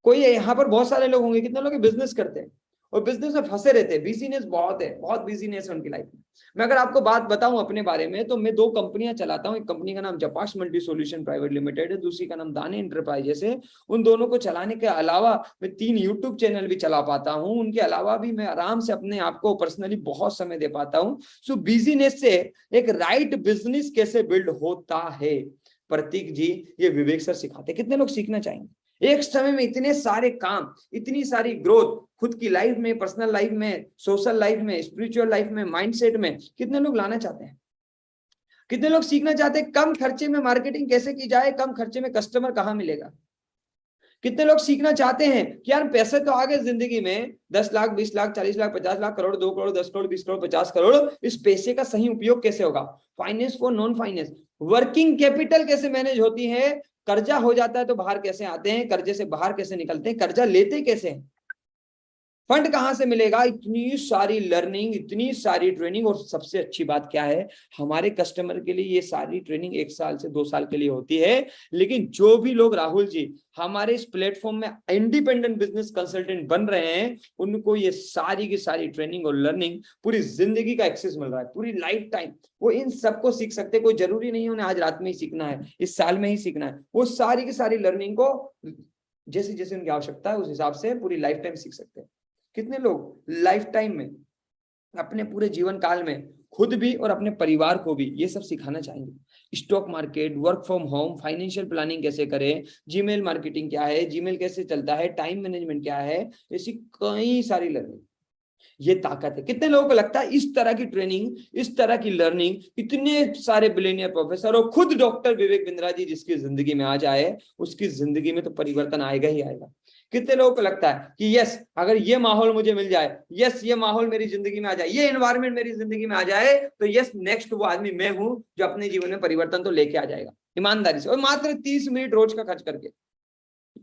Speaker 1: कोई यहाँ पर बहुत सारे लोग होंगे, कितने लोग बिजनेस करते हैं और बिजनेस में फंसे रहते हैं, बिजीनेस बहुत है, बहुत बिजीनेस है उनकी लाइफ में। मैं अगर आपको बात बताऊं अपने बारे में, तो मैं 2 कंपनियां चलाता हूं। एक कंपनी का नाम जपास मल्टी सॉल्यूशन प्राइवेट लिमिटेड है, दूसरी का नाम दाने इंटरप्राइजेस है। उन दोनों को चलाने के अलावा मैं 3 यूट्यूब चैनल भी चला पाता हूं, उनके अलावा भी मैं आराम से अपने आप को पर्सनली बहुत समय दे पाता हूं। सो बिजीनेस से एक राइट बिजनेस कैसे बिल्ड होता है, प्रतीक जी ये विवेक सर सिखाते। कितने लोग सीखना चाहेंगे? एक समय में इतने सारे काम, इतनी सारी ग्रोथ, खुद की लाइफ में, पर्सनल लाइफ में, सोशल लाइफ में, स्पिरिचुअल लाइफ में, माइंडसेट में, कितने लोग लाना चाहते हैं? कितने लोग सीखना चाहते हैं कम खर्चे में मार्केटिंग कैसे की जाए, कम खर्चे में कस्टमर कहां मिलेगा? कितने लोग सीखना चाहते हैं कि यार पैसे तो आ गए जिंदगी में, 10 लाख, 20 लाख, 40 लाख, 50 लाख, करोड़, 2 करोड़, 10 करोड़, 20 करोड़, 50 करोड़, इस पैसे का सही उपयोग कैसे होगा? Finance for non finance, working capital कैसे मैनेज होती है, कर्जा हो जाता है तो बाहर कैसे आते हैं, कर्जे से बाहर कैसे निकलते हैं, कर्जा लेते कैसे हैं, फंड कहां से मिलेगा, इतनी सारी लर्निंग, इतनी सारी ट्रेनिंग। और सबसे अच्छी बात क्या है, हमारे कस्टमर के लिए ये सारी ट्रेनिंग 1 साल से 2 साल के लिए होती है। लेकिन जो भी लोग राहुल जी हमारे इस प्लेटफॉर्म में इंडिपेंडेंट बिजनेस कंसल्टेंट बन रहे हैं, उनको ये सारी की सारी ट्रेनिंग और लर्निंग पूरी जिंदगी का एक्सेस मिल रहा है, पूरी लाइफ टाइम वो इन सबको सीख सकते हैं। कोई जरूरी नहीं है उन्हें आज रात में ही सीखना है, इस साल में ही सीखना है, वो सारी की सारी लर्निंग को जैसे जैसे उनकी आवश्यकता है उस हिसाब से पूरी लाइफ टाइम सीख सकते हैं। कितने लोग लाइफ टाइम में, अपने पूरे जीवन काल में खुद भी और अपने परिवार को भी ये सब सिखाना चाहेंगे? Stock market, work from home, financial planning कैसे करें, जीमेल मार्केटिंग क्या है, जीमेल कैसे चलता है, टाइम मैनेजमेंट क्या है, ऐसी कई सारी लर्निंग, ये ताकत है। कितने लोगों को लगता है इस तरह की ट्रेनिंग, इस तरह की लर्निंग, इतने सारे बिलियनियर प्रोफेसर और खुद डॉक्टर विवेक बिंद्रा जी जिसकी जिंदगी में आ जाए, उसकी जिंदगी में तो परिवर्तन आएगा ही आएगा। कितने लोगों को लगता है कि यस अगर ये माहौल मुझे मिल जाए, यस ये माहौल मेरी जिंदगी में आ जाए, ये एनवायरनमेंट मेरी जिंदगी में आ जाए, तो यस नेक्स्ट वो आदमी मैं हूं जो अपने जीवन में परिवर्तन तो लेके आ जाएगा। ईमानदारी से, और मात्र 30 मिनट रोज का खर्च करके।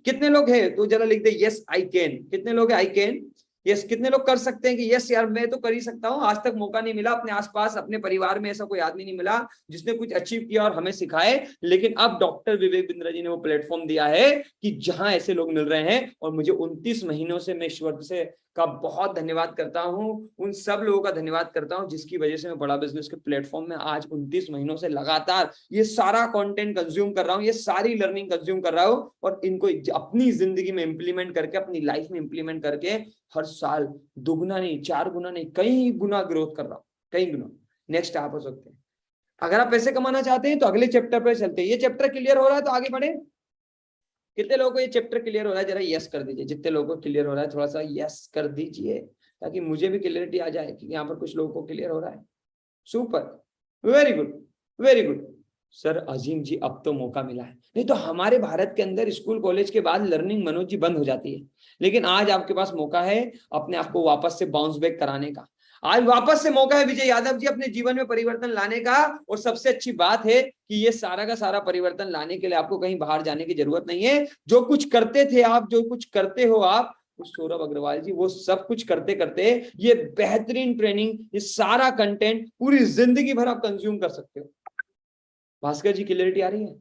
Speaker 1: कितने लोग हैं तो जरा लिख दे यस आई कैन। कितने लोग हैं आई कैन? यस। कितने लोग कर सकते हैं कि यस यार मैं तो कर ही सकता हूं। आज तक मौका नहीं मिला, अपने आसपास अपने परिवार में ऐसा कोई आदमी नहीं मिला जिसने कुछ अचीव किया और हमें सिखाए, लेकिन अब डॉक्टर विवेक बिंद्रा जी ने वो प्लेटफॉर्म दिया है कि जहां ऐसे लोग मिल रहे हैं। और मुझे 29 महीनों से मैं ईश्वर से का बहुत धन्यवाद करता हूं, उन सब लोगों का धन्यवाद करता हूं जिसकी वजह से मैं बड़ा बिजनेस के प्लेटफॉर्म में आज 29 महीनों से लगातार ये सारा कंटेंट कंज्यूम कर रहा हूं, ये सारी लर्निंग कंज्यूम कर रहा हूं, और इनको अपनी जिंदगी में इंप्लीमेंट करके, अपनी लाइफ में इंप्लीमेंट करके हर साल दुगुना नहीं, 4 गुना नहीं, कई गुना ग्रोथ कर रहा हूं, कई गुना। नेक्स्ट आप हो सकते हैं। अगर आप पैसे कमाना चाहते हैं तो अगले चैप्टर पे चलते हैं। ये चैप्टर क्लियर हो रहा है तो आगे बढ़े। कितने लोगों को ये चैप्टर क्लियर हो रहा है? जरा यस कर दीजिए। जितने लोगों को क्लियर हो रहा है थोड़ा सा यस कर दीजिए, ताकि मुझे भी क्लियरिटी आ जाए कि यहाँ पर कुछ लोगों को क्लियर हो रहा है। Super, very good, very good. Sir Azeem ji अब तो मौका मिला है, नहीं तो हमारे भारत के अंदर स्कूल कॉलेज के बाद लर्निंग मनोज जी बंद हो जाती है, लेकिन आज आपके पास मौका है अपने आप को वापस से बाउंस बैक कराने का। आज वापस से मौका है विजय यादव जी अपने जीवन में परिवर्तन लाने का। और सबसे अच्छी बात है कि ये सारा का सारा परिवर्तन लाने के लिए आपको कहीं बाहर जाने की जरूरत नहीं है। जो कुछ करते थे आप, जो कुछ करते हो आप, सौरभ अग्रवाल जी वो सब कुछ करते करते ये बेहतरीन ट्रेनिंग, ये सारा कंटेंट पूरी जिंदगी भर आप कंज्यूम कर सकते हो। भास्कर जी क्लियरिटी आ रही है?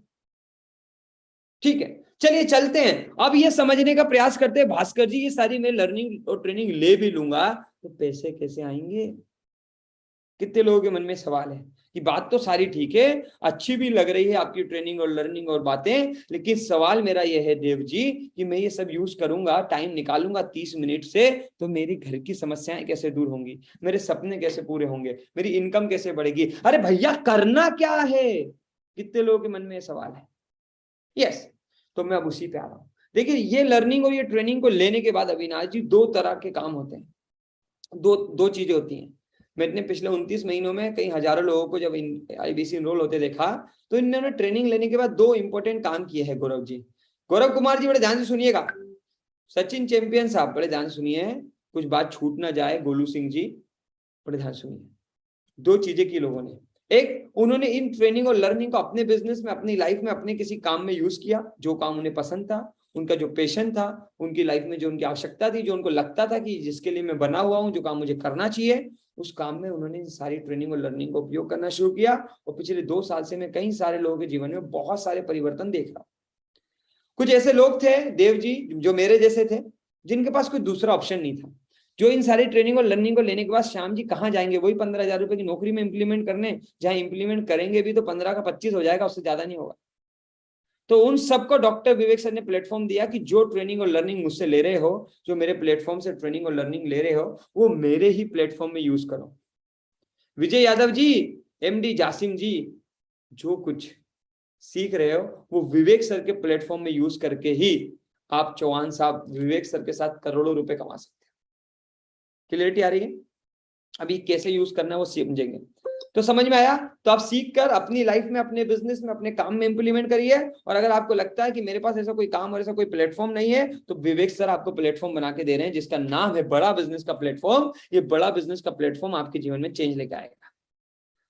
Speaker 1: ठीक है, चलिए चलते हैं। अब ये समझने का प्रयास करते हैं, भास्कर जी ये सारी मैं लर्निंग और ट्रेनिंग ले भी लूंगा तो पैसे कैसे आएंगे? कितने लोगों के मन में सवाल है कि बात तो सारी ठीक है, अच्छी भी लग रही है आपकी ट्रेनिंग और लर्निंग और बातें, लेकिन सवाल मेरा ये है देव जी कि मैं ये सब यूज करूंगा, टाइम निकालूंगा 30 मिनट से, तो मेरी घर की समस्याएं कैसे दूर होंगी, मेरे सपने कैसे पूरे होंगे, मेरी इनकम कैसे बढ़ेगी? अरे भैया करना क्या है? कितने लोगों के मन में ये सवाल है? यस। तो मैं अब उसी पे आ रहा हूं। देखिए ये लर्निंग और ये ट्रेनिंग को लेने के बाद अविनाश जी 2 तरह के काम होते हैं, दो चीजें होती हैं। मैंने पिछले 29 महीनों में कई हजारों लोगों को जब आईबीसी इनरोल होते देखा, तो इन्होंने ट्रेनिंग लेने के बाद 2 इंपॉर्टेंट काम किए हैं। गौरव जी, गौरव कुमार जी बड़े ध्यान से सुनिएगा, सचिन चैंपियन साहब बड़े ध्यान सुनिए, कुछ बात छूट ना जाए, गोलू सिंह जी बड़े ध्यान सुनिए। 2 चीजें की लोगों ने, एक उन्होंने इन ट्रेनिंग और लर्निंग को अपने बिजनेस में, अपनी लाइफ में, अपने किसी काम में यूज किया, जो काम उन्हें पसंद था, उनका जो पैशन था, उनकी लाइफ में जो उनकी आवश्यकता थी, जो उनको लगता था कि जिसके लिए मैं बना हुआ हूं, जो काम मुझे करना चाहिए, उस काम में उन्होंने सारी ट्रेनिंग और लर्निंग का उपयोग करना शुरू किया। और पिछले 2 साल से मैं कई सारे लोगों के जीवन में बहुत सारे परिवर्तन देख रहा हूं। कुछ ऐसे लोग थे देव जी जो मेरे जैसे थे, जिनके पास कोई दूसरा ऑप्शन नहीं था, जो इन सारी ट्रेनिंग और लर्निंग को लेने के बाद श्याम जी कहाँ जाएंगे, वही 15,000 रुपए की नौकरी में इंप्लीमेंट करने, जहां इंप्लीमेंट करेंगे भी तो 15 का 25 हो जाएगा, उससे ज्यादा नहीं होगा। तो उन सबको डॉक्टर विवेक सर ने प्लेटफॉर्म दिया कि जो ट्रेनिंग और लर्निंग मुझसे ले रहे हो, जो मेरे प्लेटफॉर्म से ट्रेनिंग और लर्निंग ले रहे हो, वो मेरे ही प्लेटफॉर्म में यूज करो। विजय यादव जी, एमडी जासिम जी, जो कुछ सीख रहे हो वो विवेक सर के प्लेटफॉर्म में यूज करके ही आप चौहान साहब विवेक सर के साथ करोड़ों रुपए कमा सकते हैं। क्लियरिटी आ रही है? अभी कैसे यूज करना है वो समझेंगे। तो समझ में आया? तो आप सीख कर अपनी लाइफ में, अपने बिजनेस में, अपने काम में इंप्लीमेंट करिए। और अगर आपको लगता है कि मेरे पास ऐसा कोई काम और ऐसा कोई प्लेटफॉर्म नहीं है, तो विवेक सर आपको प्लेटफॉर्म बना के दे रहे हैं जिसका नाम है बड़ा बिजनेस का प्लेटफॉर्म। ये बड़ा बिजनेस का प्लेटफॉर्म आपके जीवन में चेंज लेके आएगा।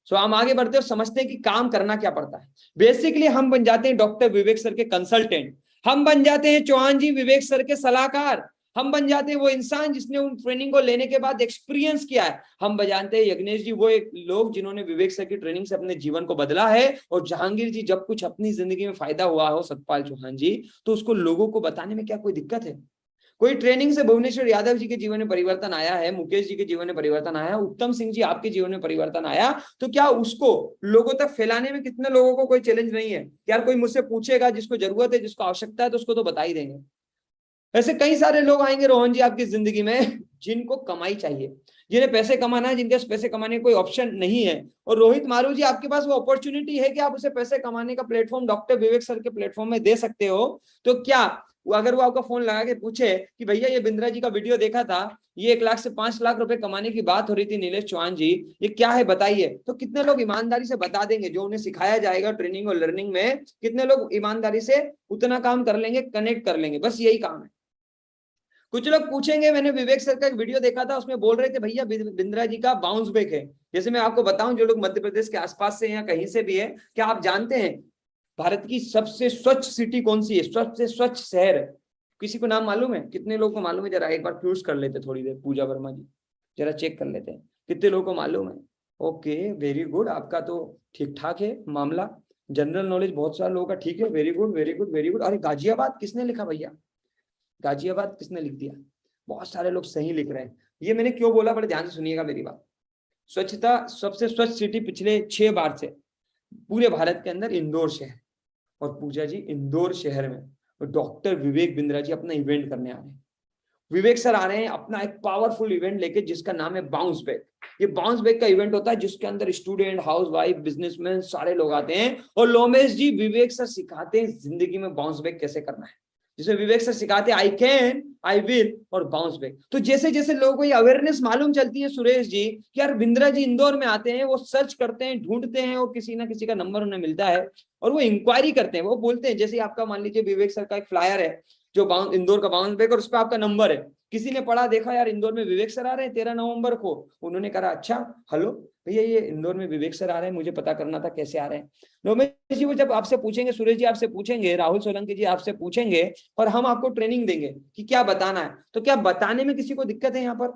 Speaker 1: सो हम आगे बढ़ते और समझते हैं कि काम करना क्या पड़ता है। बेसिकली हम बन जाते हैं डॉक्टर विवेक सर के कंसल्टेंट, हम बन जाते हैं चौहान जी विवेक सर के सलाहकार, हम बन जाते हैं वो इंसान जिसने उन ट्रेनिंग को लेने के बाद एक्सपीरियंस किया है। हम बजाते हैं यज्ञेश जी वो एक लोग जिन्होंने विवेक सर की ट्रेनिंग से अपने जीवन को बदला है। और जहांगीर जी जब कुछ अपनी जिंदगी में फायदा हुआ हो सतपाल चौहान जी, तो उसको लोगों को बताने में क्या कोई दिक्कत है? कोई ट्रेनिंग से भुवनेश्वर यादव जी के जीवन में परिवर्तन आया है, मुकेश जी के जीवन में परिवर्तन आया, उत्तम सिंह जी आपके जीवन में परिवर्तन आया, तो क्या उसको लोगों तक फैलाने में कितने लोगों को कोई चैलेंज नहीं है? यार कोई मुझसे पूछेगा, जिसको जरूरत है, जिसको आवश्यकता है, तो उसको तो बता ही देंगे। ऐसे कई सारे लोग आएंगे रोहन जी आपकी जिंदगी में जिनको कमाई चाहिए, जिन्हें पैसे कमाना है, जिनके पास पैसे कमाने का कोई ऑप्शन नहीं है। और रोहित मारू जी आपके पास वो अपॉर्चुनिटी है कि आप उसे पैसे कमाने का प्लेटफॉर्म डॉक्टर विवेक सर के प्लेटफॉर्म में दे सकते हो। तो क्या अगर वो आपका फोन लगा के पूछे कि भैया ये बिंद्रा जी का वीडियो देखा था, ये 1 लाख से 5 लाख रुपए कमाने की बात हो रही थी नीलेश चौहान जी, ये क्या है बताइए, तो कितने लोग ईमानदारी से बता देंगे? जो उन्हें सिखाया जाएगा ट्रेनिंग और लर्निंग में, कितने लोग ईमानदारी से उतना काम कर लेंगे, कनेक्ट कर लेंगे? बस यही काम है। कुछ लोग पूछेंगे मैंने विवेक सर का एक वीडियो देखा था, उसमें बोल रहे थे भैया बिंद्रा जी का बाउंस बैक है। जैसे मैं आपको बताऊं, जो लोग मध्य प्रदेश के आसपास से या कहीं से भी है, क्या आप जानते हैं भारत की सबसे स्वच्छ सिटी कौन सी है, सबसे स्वच्छ शहर? किसी को नाम मालूम है? कितने लोगों को मालूम है? जरा एक बार क्यूज कर लेते थोड़ी देर, पूजा वर्मा जी जरा चेक कर लेते हैं कितने लोगों को मालूम है। ओके, वेरी गुड, आपका तो ठीक ठाक है मामला, जनरल नॉलेज बहुत सारे लोगों का ठीक है, very good very good very good. अरे गाजियाबाद किसने लिखा भैया, गाजियाबाद किसने लिख दिया? बहुत सारे लोग सही लिख रहे हैं। ये मैंने क्यों बोला, बड़े ध्यान से सुनिएगा मेरी बात। स्वच्छता, सबसे स्वच्छ सिटी पिछले 6 बार से पूरे भारत के अंदर इंदौर शहर। और पूजा जी, इंदौर शहर में डॉक्टर विवेक बिंद्रा जी अपना इवेंट करने आ रहे हैं। विवेक सर आ रहे हैं अपना एक पावरफुल इवेंट लेके, जिसका नाम है बाउंस बैक। ये बाउंस बैक का इवेंट होता है जिसके अंदर स्टूडेंट, हाउस वाइफ, बिजनेसमैन सारे लोग आते हैं। और लोमेश जी, विवेक सर सिखाते हैं जिंदगी में बाउंस बैक कैसे करना है, जिसमें विवेक सर सिखाते हैं आई कैन, आई विल और बाउंस बैक। तो जैसे जैसे लोगों को ये अवेयरनेस मालूम चलती है सुरेश जी कि यार बिंद्रा जी इंदौर में आते हैं, वो सर्च करते हैं, ढूंढते हैं, और किसी ना किसी का नंबर उन्हें मिलता है और वो इंक्वायरी करते हैं। वो बोलते हैं, जैसे आपका मान लीजिए विवेक सर का एक फ्लायर है जो इंदौर का बाउंस बैक, और उस पर आपका नंबर है। किसी ने पढ़ा, देखा यार इंदौर में विवेक सर आ रहे हैं 13 नवंबर को, उन्होंने कहा अच्छा हेलो भैया, ये इंदौर में विवेक सर आ रहे हैं, मुझे पता करना था कैसे आ रहे हैं। रोमेश जी वो जब आपसे पूछेंगे, सुरेश जी आपसे पूछेंगे, राहुल सोलंकी जी आपसे पूछेंगे, और हम आपको ट्रेनिंग देंगे कि क्या बताना है, तो क्या बताने में किसी को दिक्कत है यहाँ पर?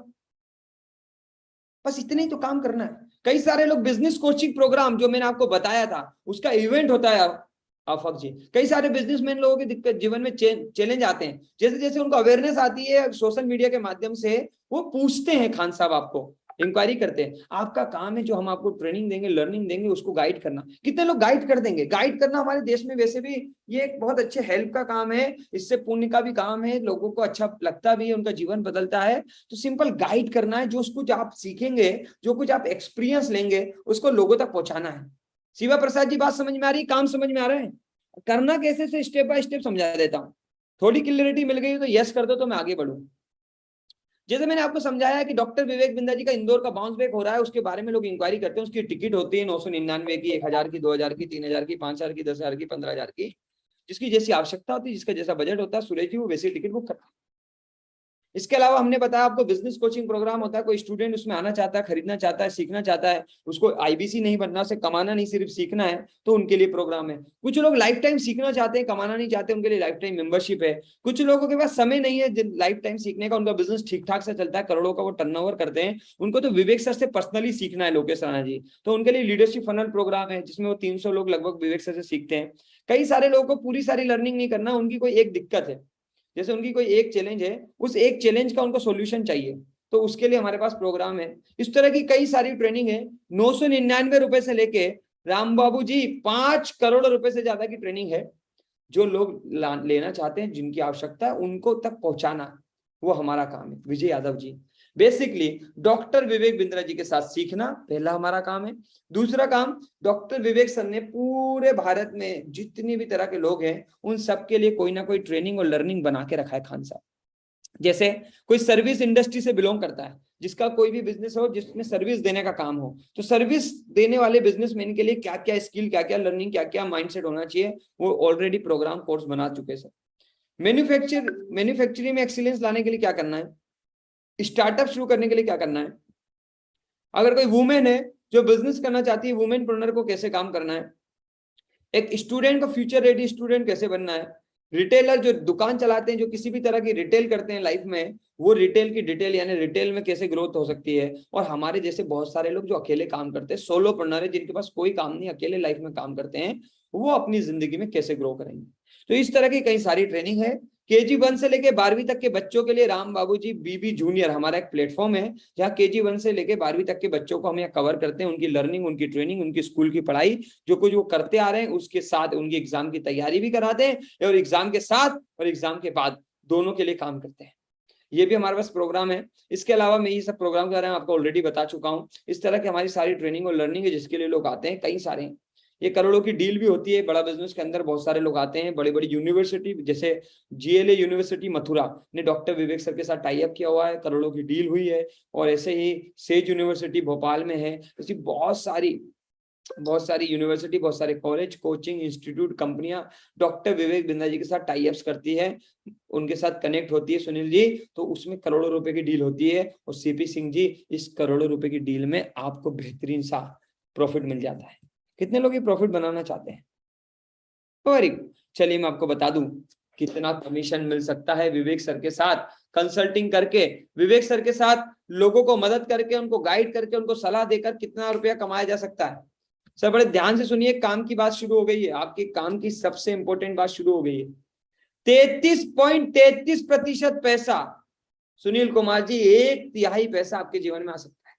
Speaker 1: बस इतने ही तो काम करना है। कई सारे लोग बिजनेस कोचिंग प्रोग्राम जो मैंने आपको बताया था उसका इवेंट होता है आफक जी, कई सारे बिजनेसमैन लोगों की दिक्कत जीवन में चैलेंज आते हैं, जैसे जैसे उनको अवेयरनेस आती है सोशल मीडिया के माध्यम से, वो पूछते हैं खान साहब आपको, इंक्वायरी करते हैं। आपका काम है जो हम आपको ट्रेनिंग देंगे, लर्निंग देंगे, उसको गाइड करना। कितने लोग गाइड कर देंगे? गाइड करना हमारे देश में वैसे भी ये एक बहुत अच्छे हेल्प का काम है, इससे पुण्य का भी काम है, लोगों को अच्छा लगता भी है, उनका जीवन बदलता है। तो सिंपल गाइड करना है, जो कुछ आप सीखेंगे, जो कुछ आप एक्सपीरियंस लेंगे, उसको लोगों तक पहुंचाना है। शिवा प्रसाद जी, बात समझ में आ रही? काम समझ में आ रहा है? करना कैसे से स्टेप बाय स्टेप समझा देता हूँ। थोड़ी क्लियरिटी मिल गई तो यस कर दो तो मैं आगे बढ़ूं। जैसे मैंने आपको समझाया कि डॉक्टर विवेक बिंद्रा जी का इंदौर का बाउंस बैक हो रहा है, उसके बारे में लोग इंक्वायरी करते हैं, उसकी टिकट होती है 999 की, 1000 की, 2000 की, 3000 की, 5000 की, 10,000 की, 15,000 की, जिसकी जैसी आवश्यकता होती है, जिसका जैसा बजट होता है, सुरेश जी वो वैसी टिकट बुक करता है। इसके अलावा हमने बताया आपको बिजनेस कोचिंग प्रोग्राम होता है, कोई स्टूडेंट उसमें आना चाहता है, खरीदना चाहता है, सीखना चाहता है, उसको आईबीसी नहीं बनना, उसे कमाना नहीं सिर्फ सीखना है, तो उनके लिए प्रोग्राम है। कुछ लोग लाइफ टाइम सीखना चाहते हैं, कमाना नहीं चाहते, उनके लिए लाइफ टाइम मेंबरशिप है। कुछ लोगों के पास समय नहीं है लाइफ टाइम सीखने का, उनका बिजनेस ठीक ठाक से चलता है, करोड़ों का वो टर्नओवर करते हैं, उनको तो विवेक सर से पर्सनली सीखना है, लोकेश राणा जी, तो उनके लिए लीडरशिप फनल प्रोग्राम है जिसमें वो 300 लोग लगभग विवेक सर से सीखते हैं। कई सारे लोगों को पूरी सारी लर्निंग नहीं करना, उनकी कोई एक दिक्कत है, जैसे उनकी कोई एक चैलेंज है, उस एक चैलेंज का उनको सॉल्यूशन चाहिए, तो उसके लिए हमारे पास प्रोग्राम है। इस तरह की कई सारी ट्रेनिंग है। 999 रुपए से लेके राम बाबू जी 5 करोड़ रुपए से ज्यादा की ट्रेनिंग है। जो लोग लेना चाहते हैं, जिनकी आवश्यकता है, उनको तक पहुंचाना, वो हमारा काम है। विजय यादव जी, बेसिकली डॉक्टर विवेक बिंद्रा जी के साथ सीखना पहला हमारा काम है। दूसरा काम, डॉक्टर विवेक सर ने पूरे भारत में जितनी भी तरह के लोग हैं, उन सबके लिए कोई ना कोई ट्रेनिंग और लर्निंग बना के रखा है खान साहब। जैसे कोई सर्विस इंडस्ट्री से बिलोंग करता है, जिसका कोई भी बिजनेस हो जिसमें सर्विस देने का काम हो, तो सर्विस देने वाले बिजनेसमैन के लिए क्या क्या स्किल, क्या क्या लर्निंग, क्या क्या माइंडसेट होना चाहिए, वो ऑलरेडी प्रोग्राम कोर्स बना चुके सर। मैन्युफैक्चरिंग में एक्सीलेंस लाने के लिए क्या करना है, स्टार्टअप शुरू करने के लिए क्या करना है, अगर कोई वुमेन है जो बिजनेस करना चाहती है, वुमेन प्रोनर को कैसे काम करना है, एक स्टूडेंट को फ्यूचर रेडी स्टूडेंट कैसे बनना है, रिटेलर जो दुकान चलाते हैं, जो किसी भी तरह की रिटेल करते हैं लाइफ में, वो रिटेल की डिटेल यानी रिटेल में कैसे ग्रोथ हो सकती है। और हमारे जैसे बहुत सारे लोग जो अकेले काम करते हैं, सोलोप्रेन्योर है, जिनके पास कोई काम नहीं, अकेले लाइफ में काम करते हैं, वो अपनी जिंदगी में कैसे ग्रो करेंगे। तो इस तरह की कई सारी ट्रेनिंग है। KG1 से लेके 12वीं तक के बच्चों के लिए राम बाबूजी बीबी जूनियर हमारा एक प्लेटफॉर्म है, जहाँ KG1 से लेके 12वीं तक के बच्चों को हम यहाँ कवर करते हैं, उनकी लर्निंग, उनकी ट्रेनिंग, उनकी स्कूल की पढ़ाई, जो कुछ वो करते आ रहे हैं, उसके साथ उनकी एग्जाम की तैयारी भी कराते हैं, और एग्जाम के साथ और एग्जाम के बाद दोनों के लिए काम करते हैं। ये भी हमारे पास प्रोग्राम है। इसके अलावा मैं ये सब प्रोग्राम के बारे में आपको ऑलरेडी बता चुका हूँ। इस तरह की हमारी सारी ट्रेनिंग और लर्निंग है, जिसके लिए लोग आते हैं, कई सारे हैं। ये करोड़ों की डील भी होती है, बड़ा बिजनेस के अंदर बहुत सारे लोग आते हैं। बड़ी बड़ी यूनिवर्सिटी जैसे GLA यूनिवर्सिटी मथुरा ने डॉक्टर विवेक सर के साथ टाई अप किया हुआ है, करोड़ों की डील हुई है। और ऐसे ही सेज यूनिवर्सिटी भोपाल में है, ऐसी बहुत सारी यूनिवर्सिटी, बहुत सारे कॉलेज, कोचिंग इंस्टीट्यूट, कंपनियां डॉक्टर विवेक बिंद्रा जी के साथ टाई अप्स करती है, उनके साथ कनेक्ट होती है सुनील जी, तो उसमें करोड़ों रुपए की डील होती है। और CP सिंह जी, इस करोड़ों रुपए की डील में आपको बेहतरीन सा प्रॉफिट मिल जाता है। कितने लोग ये प्रॉफिट बनाना चाहते हैं? Very good. चलिए मैं आपको बता दूं कितना कमीशन मिल सकता है विवेक सर के साथ कंसल्टिंग करके, विवेक सर के साथ लोगों को मदद करके, उनको गाइड करके, उनको सलाह देकर कितना रुपया कमाया जा सकता है। सब बड़े ध्यान से सुनिए, काम की बात शुरू हो गई है, आपके काम की सबसे इंपॉर्टेंट बात शुरू हो गई है। 33.33% पैसा, सुनील कुमार जी, 1/3 पैसा आपके जीवन में आ सकता है।